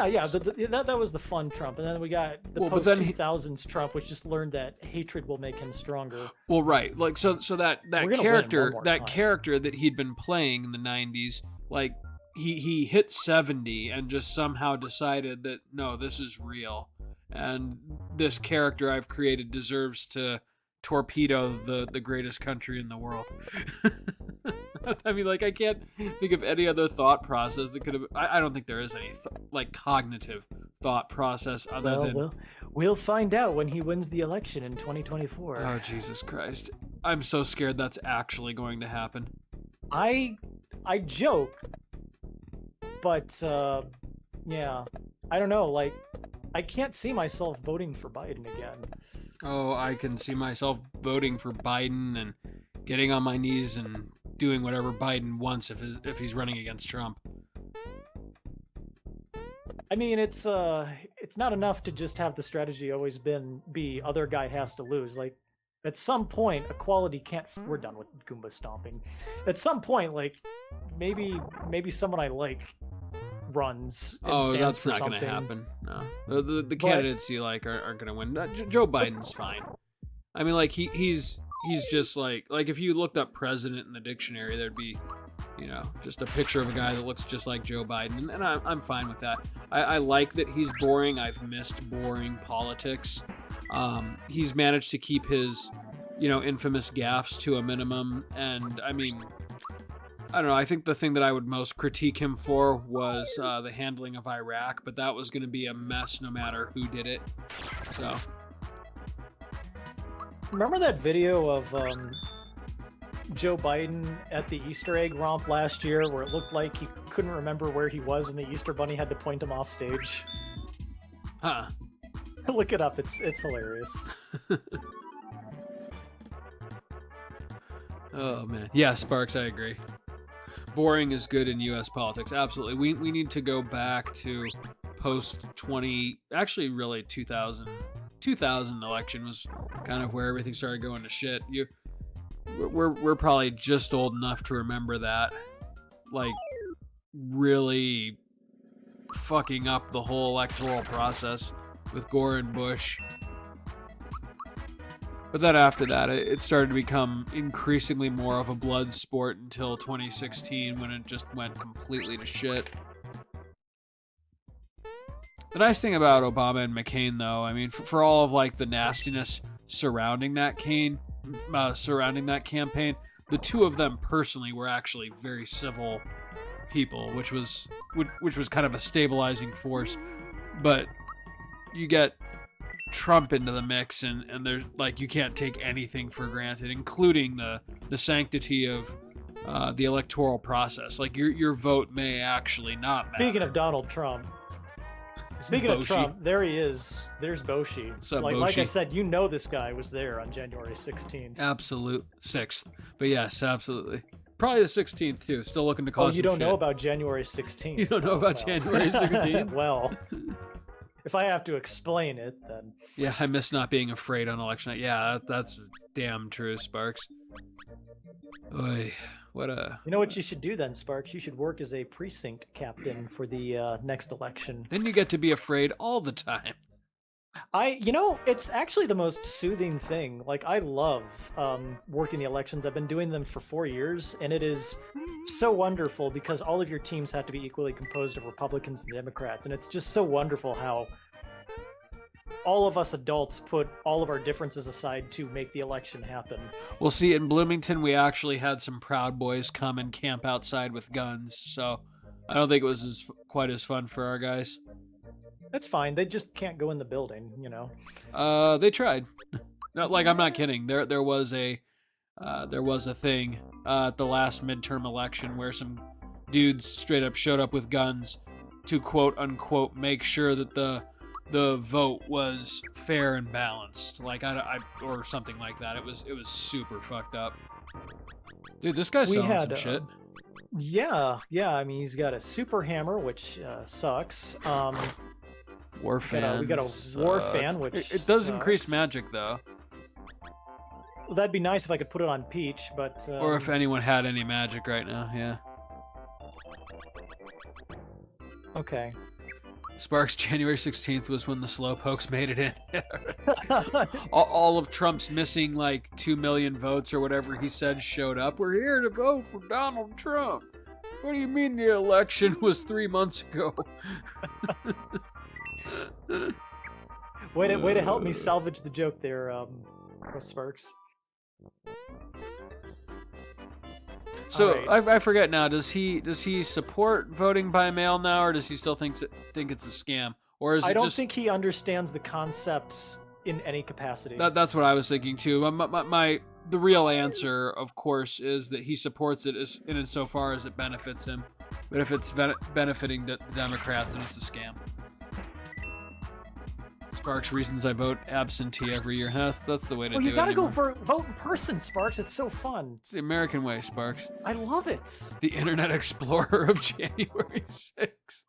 Yeah, that was the fun Trump, and then we got the Well, but post then he- 2000s Trump, which just learned that hatred will make him stronger. Well, right. Like so that We're gonna win character one more that time. character that he'd been playing in the 90s, like he hit 70 and just somehow decided that no, this is real. And this character I've created deserves to torpedo the greatest country in the world. I mean, like, I can't think of any other thought process that could have. I don't think there is any like cognitive thought process other than. We'll find out when he wins the election in 2024. Oh Jesus Christ! I'm so scared that's actually going to happen. I joke, but yeah, I don't know. Like, I can't see myself voting for Biden again. Oh, I can see myself voting for Biden and getting on my knees and doing whatever Biden wants if he's running against Trump. I mean, it's it's not enough to just have the strategy always be other guy has to lose. Like at some point, equality can't. We're done with Goomba stomping. At some point, like maybe someone I like runs and Oh, stands that's for not going something. to happen. No, the candidates you like aren't going to win. Joe Biden's fine. I mean, like he's just like if you looked up president in the dictionary, there'd be, you know, just a picture of a guy that looks just like Joe Biden, and I'm fine with that. I like that he's boring. I've missed boring politics. He's managed to keep his, you know, infamous gaffes to a minimum, and I mean, I don't know. I think the thing that I would most critique him for was the handling of Iraq, but that was going to be a mess no matter who did it. So. Remember that video of Joe Biden at the Easter egg romp last year where it looked like he couldn't remember where he was and the Easter Bunny had to point him off stage? Huh. Look it up. It's hilarious. Oh, man. Yeah, Sparks, I agree. Boring is good in U.S. politics. Absolutely. We need to go back to post-20... Actually, really, 2000 election was kind of where everything started going to shit. We're probably just old enough to remember that, like, really fucking up the whole electoral process with Gore and Bush. But then after that, it started to become increasingly more of a blood sport until 2016 when it just went completely to shit. The nice thing about Obama and McCain, though, I mean, for all of like the nastiness surrounding that campaign, the two of them personally were actually very civil people, which was kind of a stabilizing force. But you get Trump into the mix, and there's like you can't take anything for granted, including the sanctity of the electoral process. Like your vote may actually not matter. Speaking of Donald Trump. Speaking of Trump, there he is. There's Boshi. Like I said, you know this guy was there on January 16th. Absolute 6th. But yes, absolutely. Probably the 16th, too. Still looking to cause some you don't shit. know about January 16th. You don't know about January 16th? Well, if I have to explain it, then... Yeah, I miss not being afraid on election night. Yeah, that's damn true, Sparks. Oy. What a... You know what you should do then, Sparks? You should work as a precinct captain for the next election. Then you get to be afraid all the time. It's actually the most soothing thing. Like, I love working the elections. I've been doing them for 4 years, and it is so wonderful because all of your teams have to be equally composed of Republicans and Democrats, and it's just so wonderful how all of us adults put all of our differences aside to make the election happen. Well, see, in Bloomington, we actually had some Proud Boys come and camp outside with guns, so I don't think it was quite as fun for our guys. That's fine. They just can't go in the building, you know. They tried. Like, I'm not kidding. There was a thing at the last midterm election where some dudes straight up showed up with guns to quote unquote make sure that the vote was fair and balanced, like I or something like that. It was super fucked up. Dude, this guy's selling some shit. Yeah. I mean, he's got a super hammer, which sucks. War fan. We got a war fan, which it does increase magic though. Well, that'd be nice if I could put it on Peach, but or if anyone had any magic right now, yeah. Okay. Sparks, January 16th was when the slowpokes made it in. all of Trump's missing, like, 2 million votes or whatever he said showed up. We're here to vote for Donald Trump. What do you mean the election was 3 months ago? Way to help me salvage the joke there, Sparks. So right. I forget now. Does he support voting by mail now, or does he still think it's a scam, or is it? I don't think he understands the concepts in any capacity. That's what I was thinking too. The real answer, of course, is that he supports it in insofar as it benefits him. But if it's benefiting the Democrats, then it's a scam. Sparks, reasons I vote absentee every year. That's the way to do it. Well, you gotta go vote in person, Sparks. It's so fun. It's the American way, Sparks. I love it. The Internet Explorer of January 6th.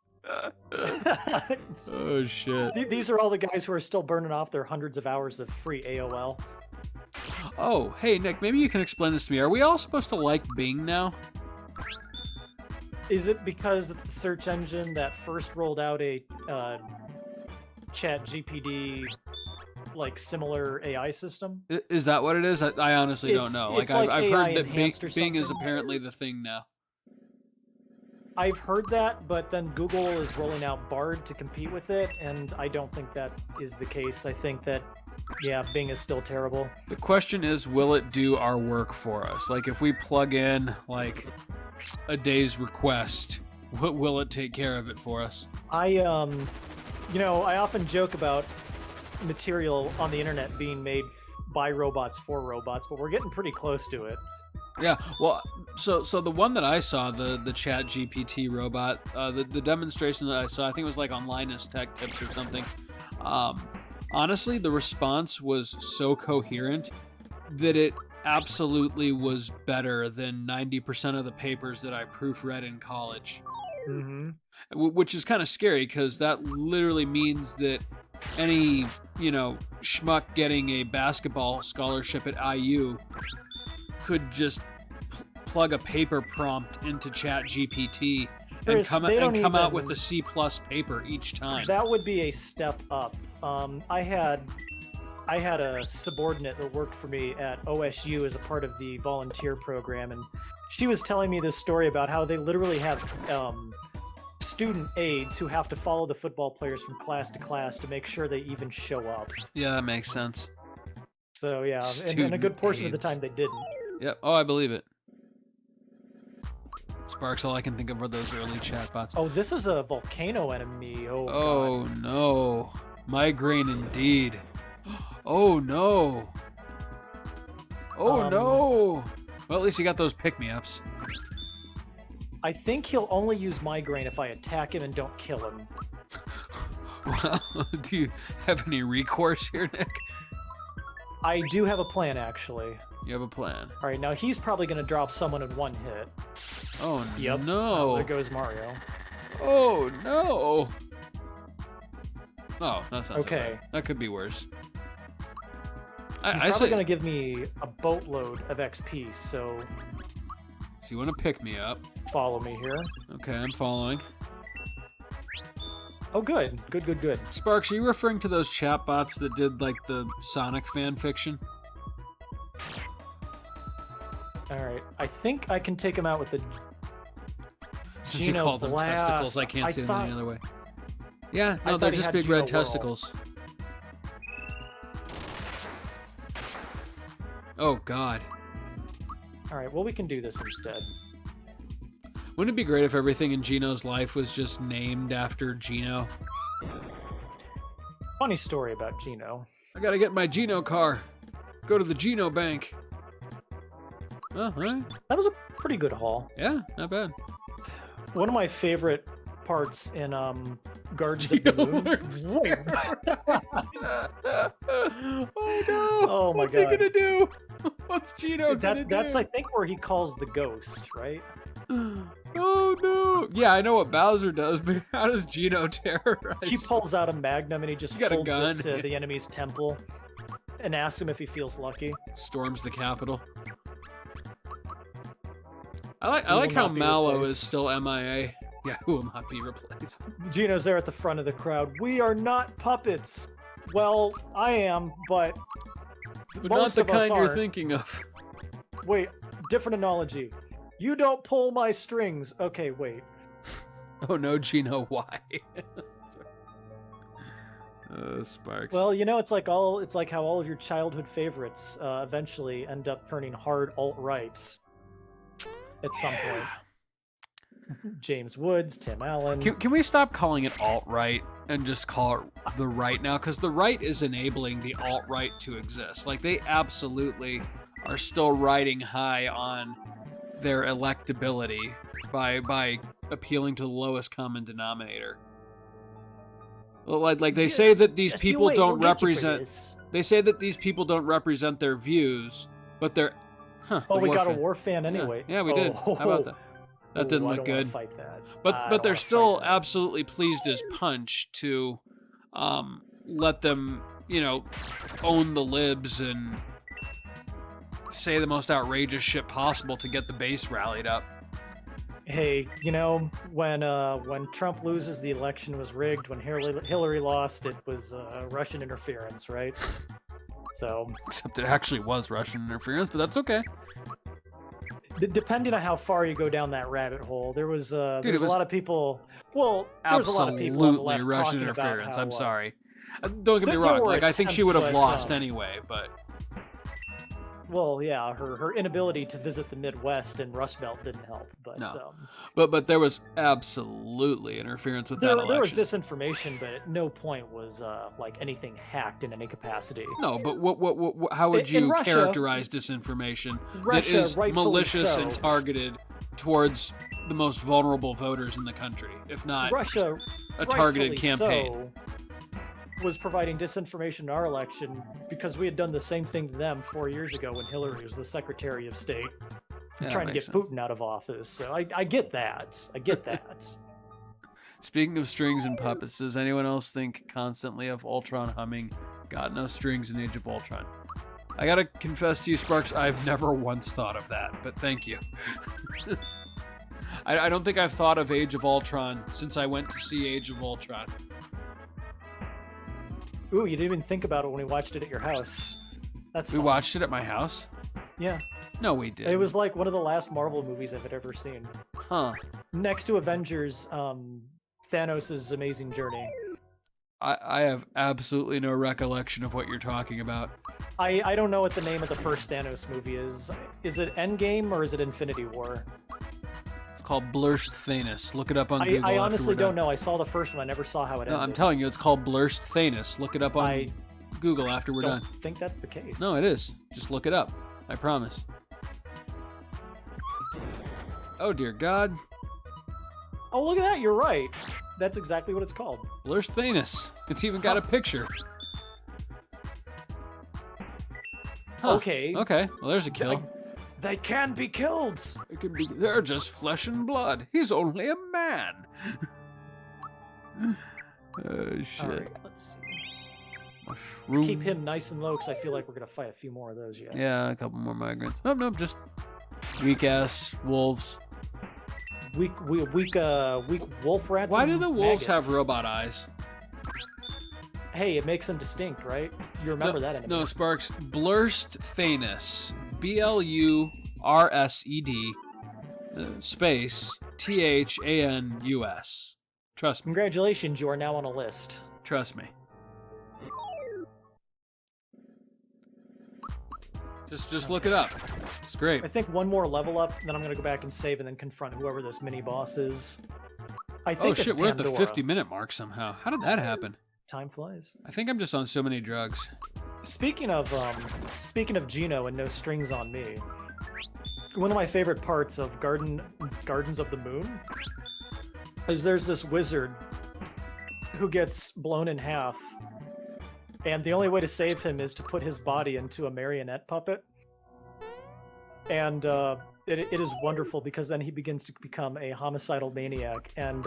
Oh shit. These are all the guys who are still burning off their hundreds of hours of free AOL. Oh, hey Nick, maybe you can explain this to me. Are we all supposed to like Bing now? Is it because it's the search engine that first rolled out a chat GPD like similar AI system? Is that what it is? I honestly don't know. Like I've heard that Bing is apparently the thing now. I've heard that, but then Google is rolling out Bard to compete with it, and I don't think that is the case. I think that, yeah, Bing is still terrible. The question is, will it do our work for us? Like, if we plug in, like, a day's request, will it take care of it for us? I often joke about material on the internet being made by robots for robots, but we're getting pretty close to it. Yeah, well, so the one that I saw, the Chat GPT robot, the demonstration that I saw, I think it was like on Linus Tech Tips or something. Honestly, the response was so coherent that it absolutely was better than 90% of the papers that I proofread in college. Mm-hmm. Which is kind of scary because that literally means that any, schmuck getting a basketball scholarship at IU could just plug a paper prompt into Chat GPT and come out with a C+ paper each time. That would be a step up. I had a subordinate that worked for me at OSU as a part of the volunteer program, and she was telling me this story about how they literally have student aides who have to follow the football players from class to class to make sure they even show up. Yeah, that makes sense. So yeah, and a good portion of the time they didn't. Yep. Oh, I believe it. Sparks, all I can think of are those early chatbots. Oh, this is a volcano enemy. Oh, God. No. Migraine indeed. Oh, no. Oh, no. Well, at least you got those pick-me-ups. I think he'll only use migraine if I attack him and don't kill him. Well, do you have any recourse here, Nick? I do have a plan, actually. You have a plan. All right, now he's probably going to drop someone in one hit. Oh, yep. no. There goes Mario. Oh, no. Oh, that's not okay. So bad. That could be worse. He's probably going to give me a boatload of XP, so... So you want to pick me up. Follow me here. Okay, I'm following. Oh, good. Good. Sparks, are you referring to those chatbots that did, like, the Sonic fan fiction? Alright, I think I can take him out with the Since you called them testicles, I can't see them any other way. Yeah, no, they're just big red testicles. Oh, God. Alright, well, we can do this instead. Wouldn't it be great if everything in Gino's life was just named after Gino? Funny story about Gino. I gotta get my Gino car. Go to the Gino bank. Oh, right. That was a pretty good haul. Yeah, not bad. One of my favorite parts in Gardens of the Moon. Wait. Oh no! Oh my What's God. he gonna do? What's Gino gonna do? That's I think where he calls the ghost, right? Oh no! Yeah, I know what Bowser does, but how does Gino terrorize? He pulls out a magnum and he just got a holds gun. it to the enemy's temple and asks him if he feels lucky. Storms the Capitol. I like how Mallow is still MIA. Yeah, who will not be replaced? Gino's there at the front of the crowd. We are not puppets. Well, I am, but not the kind you're aren't. thinking of. Wait, different analogy. You don't pull my strings. Okay, wait. Oh no, Gino, why? Sparks. Well, it's like how all of your childhood favorites eventually end up turning hard alt-rights at some point. James Woods, Tim Allen. Can we stop calling it alt-right and just call it the right now? Because the right is enabling the alt-right to exist. Like, they absolutely are still riding high on their electability by appealing to the lowest common denominator. Like they say that these people don't represent. They say that these people don't represent their views, but they're. Oh, we got a war fan anyway. Yeah, we did. How about that? That didn't I look don't want good. to fight that. But I but don't they're wanna fight still that. absolutely pleased as punch to let them, own the libs and say the most outrageous shit possible to get the base rallied up. Hey, when Trump loses, the election was rigged. When Hillary lost, it was Russian interference, right? So, Except it actually was Russian interference, but that's okay. depending on how far you go down that rabbit hole, there was Dude, there's it a was lot of people. Well, there was a lot of people on the absolutely left Russian talking about interference. how I'm sorry. Don't get me there wrong. were Like, I think she attempts, would have but lost anyway, but well, yeah, her inability to visit the Midwest and Rust Belt didn't help. But no. But there was absolutely interference with that there was election. disinformation, but at no point was like anything hacked in any capacity. No, but how would In you Russia, characterize disinformation that Russia, is rightfully malicious so, and targeted towards the most vulnerable voters in the country, if not Russia, a targeted rightfully campaign? so, was providing disinformation in our election because we had done the same thing to them 4 years ago when Hillary was the Secretary of State, Yeah, trying to makes get sense. Putin out of office. So I get that. I get that. Speaking of strings and puppets, does anyone else think constantly of Ultron humming "Got No Strings" in Age of Ultron? I gotta confess to you, Sparks, I've never once thought of that, but thank you. I don't think I've thought of Age of Ultron since I went to see Age of Ultron. Ooh, you didn't even think about it when we watched it at your house. That's We fun. watched it at my house? Yeah, No, we did. it was like one of the last Marvel movies I've ever seen. Huh. Next to Avengers, Thanos' Amazing Journey. I have absolutely no recollection of what you're talking about. I don't know what the name of the first Thanos movie is. Is it Endgame or is it Infinity War? It's called Blursed Thanus. Look it up on Google. I after honestly we're don't done. know. I saw the first one. I never saw how it No, ended. I'm telling you, it's called Blursed Thanus. Look it up on I Google after we're don't done. think that's the case. No, it is. Just look it up. I promise. Oh dear God. Oh, look at that. You're right. That's exactly what it's called. Blursed Thanus. It's even got a picture. Huh. Okay. Okay. Well, there's a kill. They can be killed. It could be. They're just flesh and blood. He's only a man. Oh shit. All right, let's see. Mushroom. Keep him nice and low because I feel like we're gonna fight a few more of those yet. Yeah, a couple more migrants. Oh no, just weak ass wolves. Weak wolf rats. Why and do the wolves have maggots. robot eyes? Hey, it makes them distinct, right? You remember that enemy. No, Sparks. Blursed Thanus. Blursed space Thanus. Trust me. Congratulations, you are now on a list. Trust me. Just look it up. It's great. I think one more level up, then I'm gonna go back and save and then confront whoever this mini boss is. I think Oh it's shit, we're at the Pandora. 50-minute mark somehow. How did that happen? Time flies. I think I'm just on so many drugs. Speaking of Gino and no strings on me, one of my favorite parts of Gardens of the Moon is there's this wizard who gets blown in half, and the only way to save him is to put his body into a marionette puppet. And it is wonderful because then he begins to become a homicidal maniac. And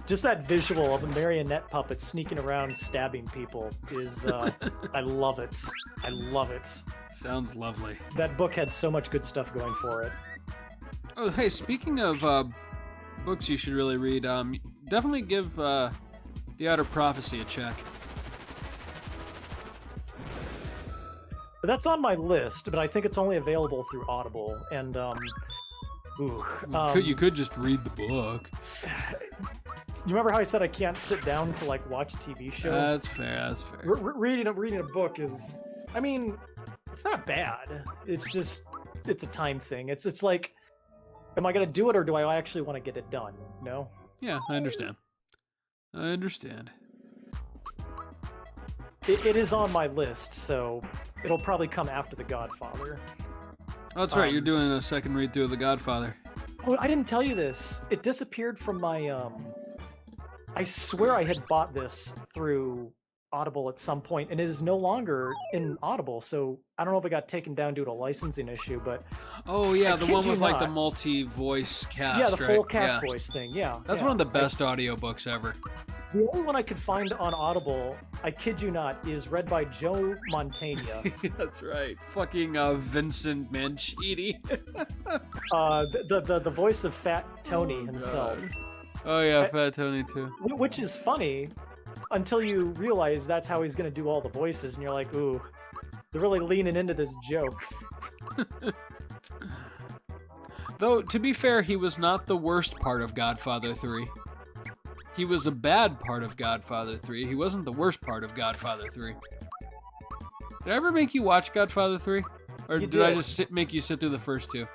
just that visual of a marionette puppet sneaking around stabbing people is, I love it. I love it. Sounds lovely. That book had so much good stuff going for it. Oh, hey, speaking of books you should really read, definitely give The Outer Prophecy a check. But that's on my list, but I think it's only available through Audible. And, You could just read the book. you remember how I said I can't sit down to, like, watch a TV show? That's fair, that's fair. Reading a book is, I mean, it's not bad. It's just, it's a time thing. It's like, am I gonna do it or do I actually want to get it done? No? Yeah, I understand. I understand. It is on my list, so it'll probably come after The Godfather. Oh, that's right, you're doing a second read through of The Godfather. Oh, I didn't tell you this. It disappeared from my, I swear I had bought this through Audible at some point, and it is no longer in Audible. So I don't know if it got taken down due to a licensing issue, but Oh I yeah, the kid one you with like the not. multi-voice cast, Yeah, the right? full cast Yeah. voice thing. Yeah, That's yeah. one of the best audiobooks ever. The only one I could find on Audible, I kid you not, is read by Joe Mantegna. That's right. Fucking Vincent Mancini. The voice of Fat Tony himself. God. Oh yeah, Fat Tony too. Which is funny until you realize that's how he's going to do all the voices, and you're like, ooh, they're really leaning into this joke. Though, to be fair, he was not the worst part of Godfather 3. He was a bad part of Godfather 3. He wasn't the worst part of Godfather 3. Did I ever make you watch Godfather 3? Or You did I did. just make you sit through the first two?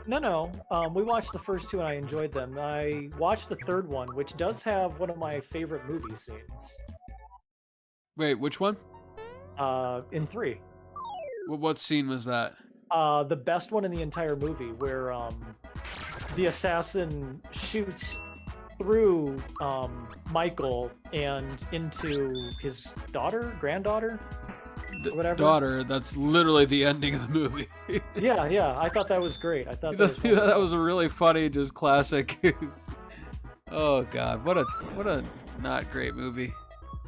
No. We watched the first two and I enjoyed them. I watched the third one, which does have one of my favorite movie scenes. Wait, which one? In 3. What scene was that? The best one in the entire movie, where the assassin shoots through Michael and into his granddaughter, The whatever. daughter, that's literally the ending of the movie. Yeah. I thought that was great. I thought that was That was a really funny, just classic. Oh god, what a not great movie,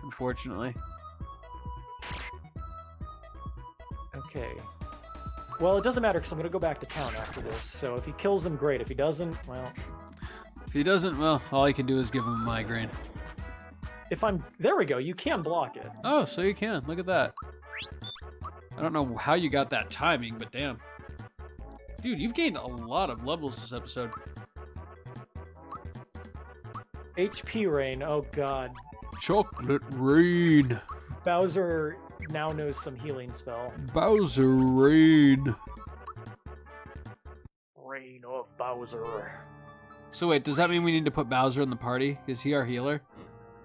unfortunately. Okay. Well, it doesn't matter because I'm going to go back to town after this. So if he kills him, great. If he doesn't, well, If he doesn't, well, all I can do is give him a migraine. there we go. You can block it. Oh, so you can. Look at that. I don't know how you got that timing, but damn. Dude, you've gained a lot of levels this episode. HP rain. Oh god. Chocolate rain. Bowser now knows some healing spell. Bowser rain. Rain of Bowser. So wait, does that mean we need to put Bowser in the party? Is he our healer?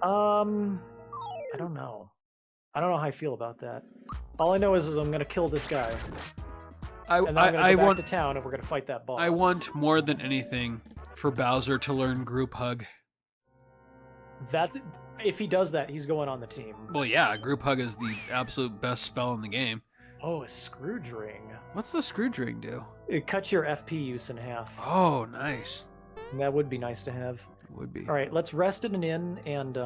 I don't know. I don't know how I feel about that. All I know is I'm gonna kill this guy, and then I'm gonna go back to town, and we're gonna fight that boss. I want more than anything for Bowser to learn Group Hug. that. If he does that, he's going on the team. Well, yeah, Group Hug is the absolute best spell in the game. Oh, a Scrooge ring. What's the Scrooge ring do? It cuts your FP use in half. Oh, nice. That would be nice to have. It would be. All right, let's rest in an inn and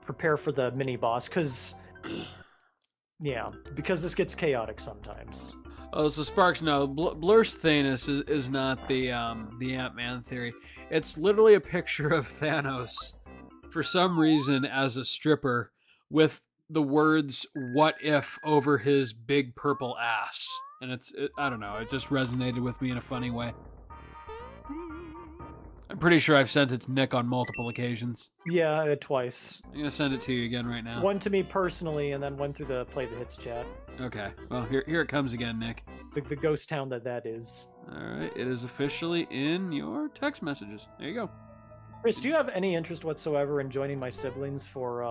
prepare for the mini boss, because this gets chaotic sometimes. Oh, so Sparks, no, Blursed Thanus is not the Ant-Man theory. It's literally a picture of Thanos, for some reason, as a stripper, with the words "What if" over his big purple ass, and I don't know, it just resonated with me in a funny way. I'm pretty sure I've sent it to Nick on multiple occasions. Yeah, twice. I'm gonna send it to you again right now. One to me personally, and then one through the Play the Hits chat. Okay, well, here it comes again, Nick. The ghost town that is. Alright, it is officially in your text messages. There you go. Chris, do you have any interest whatsoever in joining my siblings for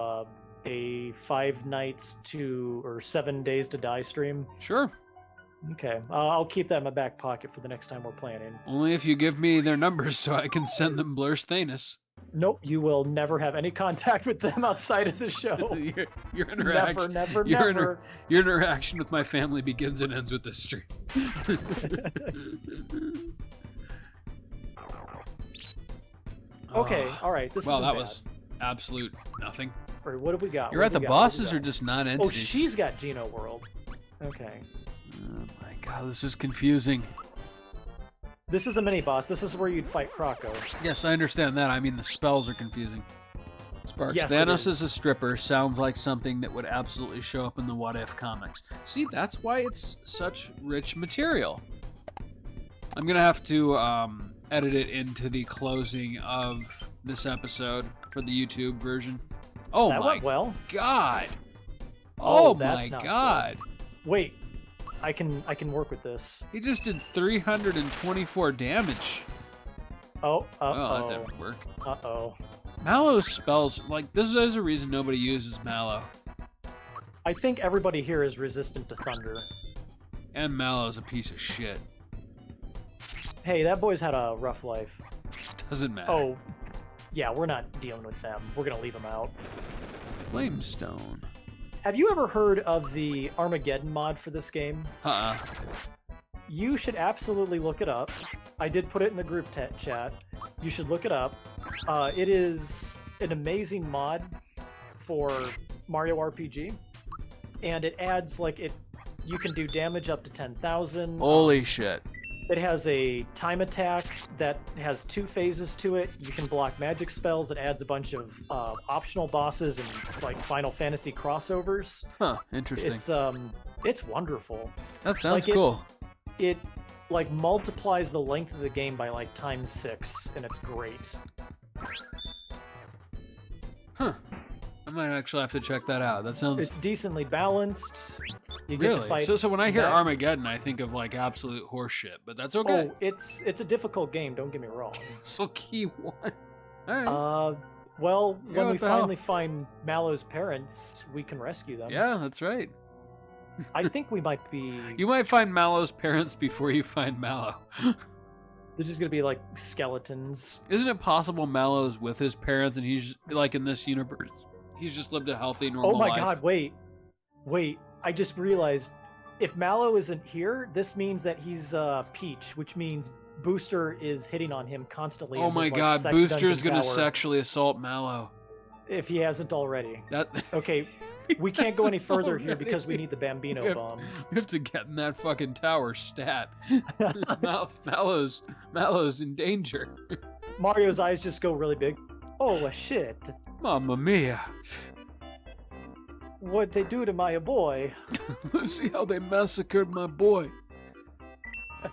a 5 nights or 7 days to die stream? Sure. Okay, I'll keep that in my back pocket for the next time we're planning. Only if you give me their numbers so I can send them Blursed Thanus. Nope, you will never have any contact with them outside of the show. Your interaction, Never. your interaction with my family begins and ends with this stream. Okay, all right. This Well, isn't that bad. was absolute nothing. All right, what have we got? You're What right, have the we got? What have we bosses are got? just not Oh, entities. she's got Geno World. Okay. Oh my god, this is confusing. This is a mini boss. This is where you'd fight Croco. Yes, I understand that. I mean, the spells are confusing. Sparks, Yes, it Thanos is. as a stripper sounds like something that would absolutely show up in the What If comics. See, that's why it's such rich material. I'm gonna have to edit it into the closing of this episode for the YouTube version. Oh That my went well. god! Oh, Oh that's my not god! Wait, I can work with this. He just did 324 damage. Oh, Oh, that didn't work. Uh-oh. Mallow's spells, like, this is a reason nobody uses Mallow. I think everybody here is resistant to thunder. And Mallow's a piece of shit. Hey, that boy's had a rough life. Doesn't matter. Oh, yeah, we're not dealing with them. We're gonna leave them out. Flamestone. Have you ever heard of the Armageddon mod for this game? Uh-uh. You should absolutely look it up. I did put it in the group chat. You should look it up. It is an amazing mod for Mario RPG, and it adds you can do damage up to 10,000. Holy shit. It has a time attack that has 2 phases to it. You can block magic spells. It adds a bunch of optional bosses and like Final Fantasy crossovers. Huh, interesting. It's wonderful. That sounds like, cool. It like multiplies the length of the game by like times 6, and it's great. Huh. I might actually have to check that out. That sounds... It's decently balanced. You get to Really? fight So when I hear that- Armageddon, I think of like absolute horseshit, but that's okay. Oh, it's a difficult game, don't get me wrong. So key one. Alright. Well, Yeah, when what we the hell? finally find Mallow's parents, we can rescue them. Yeah, that's right. I think we might be... You might find Mallow's parents before you find Mallow. They're just gonna be like skeletons. Isn't it possible Mallow's with his parents and he's like in this universe? He's just lived a healthy, normal Oh my life. god, wait. I just realized if Mallow isn't here, this means that he's Peach, which means Booster is hitting on him constantly. Oh in my this, like, god, sex Booster's dungeon gonna tower, sexually assault Mallow. if he hasn't already. That Okay, we can't go any further here Already. because we need the Bambino bomb. We have to get in that fucking tower stat. Mallow's in danger. Mario's eyes just go really big. Oh shit. Mamma mia. What'd they do to my boy? Let's see how they massacred my boy.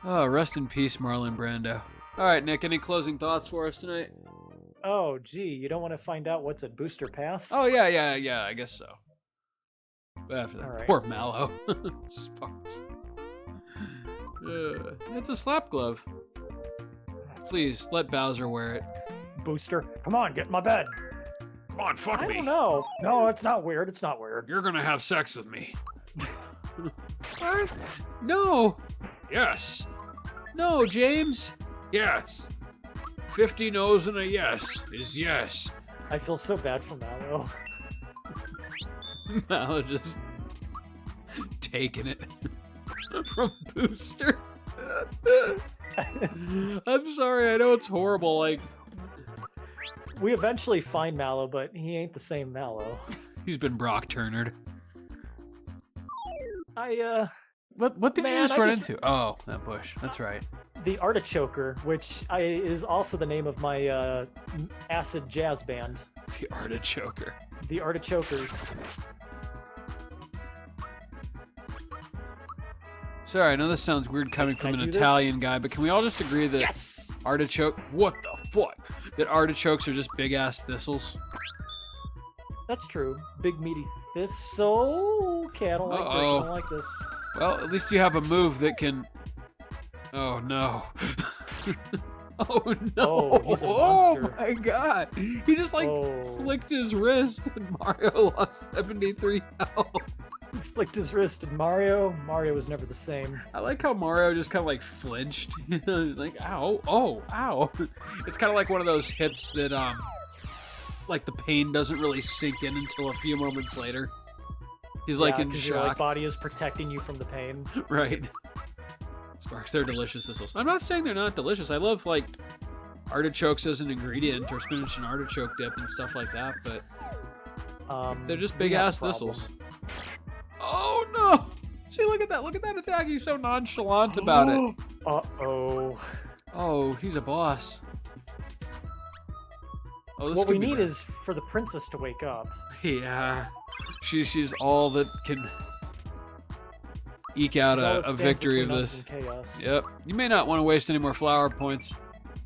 Oh, rest in peace, Marlon Brando. All right, Nick, any closing thoughts for us tonight? Oh gee, you don't want to find out what's at Booster Pass? Oh, yeah, I guess so. But after that, All right. poor Mallow. Sparks. It's a slap glove. Please, let Bowser wear it. Booster, come on, get in my bed. Come on, fuck I don't know. No, it's not weird. It's not weird. You're gonna have sex with me. What? No. Yes. No, James. Yes. 50 no's and a yes is yes. I feel so bad for Mallow. Mallow just taking it from Booster. I'm sorry, I know it's horrible. Like, We eventually find Mallow, but he ain't the same Mallow. he's been Brock Turnered. What did you Man, just I run just- into? Oh, that bush. That's right. The Artichoker, which is also the name of my acid jazz band. The Artichoker. The Artichokers. Sorry, I know this sounds weird coming Can from I an do this? Italian guy, but can we all just agree that Yes! artichoke? What the fuck? That artichokes are just big ass thistles? That's true. Big meaty thistle. Okay, I don't like this. I Uh-oh. don't like this. Well, at least you have a move that can. Oh no. Oh no. Oh, he's a Oh monster. my god. He just like Oh. flicked his wrist and Mario lost 73 health. He flicked his wrist at Mario. Mario was never the same. I like how Mario just kind of like flinched. He's like, ow, oh, ow. It's kind of like one of those hits that, like the pain doesn't really sink in until a few moments later. He's like Yeah, in 'cause your like, shock. body is protecting you from the pain. Right. Sparks, they're delicious thistles. I'm not saying they're not delicious. I love like artichokes as an ingredient or spinach and artichoke dip and stuff like that, but they're just we big have a ass problem. thistles. Oh no! See, look at that! Look at that attack! He's so nonchalant about it. Uh-oh. Oh, he's a boss. Oh, this What we could be need bad. is for the princess to wake up. Yeah, she's all that can eke out She's all that a stands victory of between us this. and chaos. Yep. You may not want to waste any more flower points.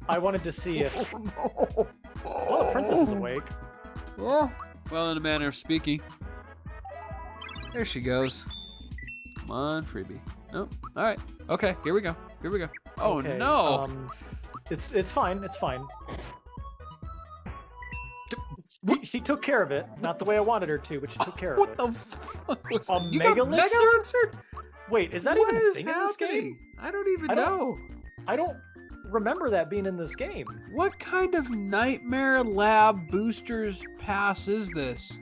I wanted to see if... no! Well, the princess is awake. Oh, well, in a manner of speaking. There she goes. Come on, freebie. Nope. All right. Okay. Here we go. Here we go. Oh Okay, no! It's fine. It's fine. She took care of it. Not the way I wanted her to, but she took care of What it. the fuck was A that? You got Mega Mega Elixir? Elixir? Wait, is that What even a is thing in this game? happening? I don't even I don't- know. I don't remember that being in this game. What kind of nightmare lab boosters pass is this?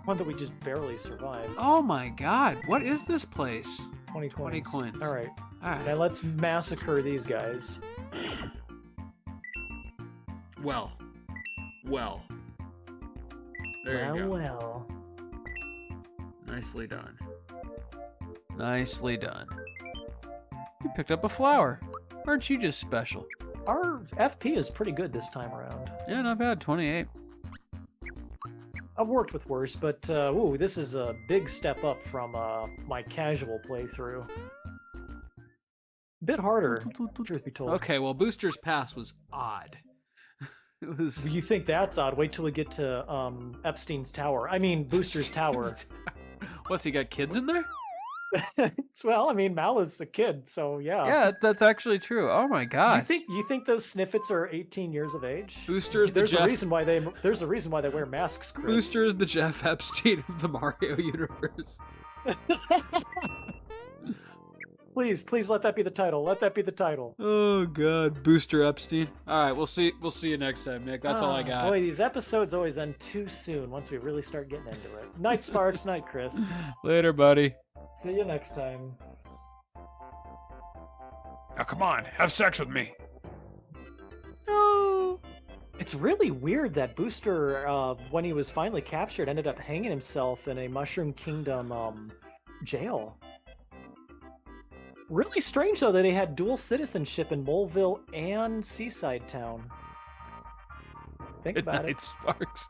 One that we just barely survived. Oh my god, what is this place? 20 20 coins. coins. All right. Alright. Now let's massacre these guys. Well. There you go. Well. Nicely done. Nicely done. You picked up a flower. Aren't you just special? Our FP is pretty good this time around. Yeah, not bad. 28. I've worked with worse, but ooh, this is a big step up from my casual playthrough. Bit harder, truth be told. Okay, well, Booster's Pass was odd. It was. You think that's odd? Wait till we get to Epstein's Tower. I mean, Booster's Tower. What's he got? Kids in there? Well, I mean, Mal is a kid, so yeah. Yeah, that's actually true. Oh my god. You think those sniffets are 18 years of age? Booster's there's a reason why they wear masks, Chris. Booster is the Jeff Epstein of the Mario universe. Please let that be the title. Let that be the title. Oh god, Booster Epstein. All right, we'll see you next time, Nick. That's all I got. Boy, these episodes always end too soon once we really start getting into it. Night, Sparks. Night, Chris. Later, buddy. See you next time. Now come on, have sex with me. No. It's really weird that Booster, when he was finally captured, ended up hanging himself in a Mushroom Kingdom jail. Really strange, though, that he had dual citizenship in Moleville and Seaside Town. Think about it. Sparks.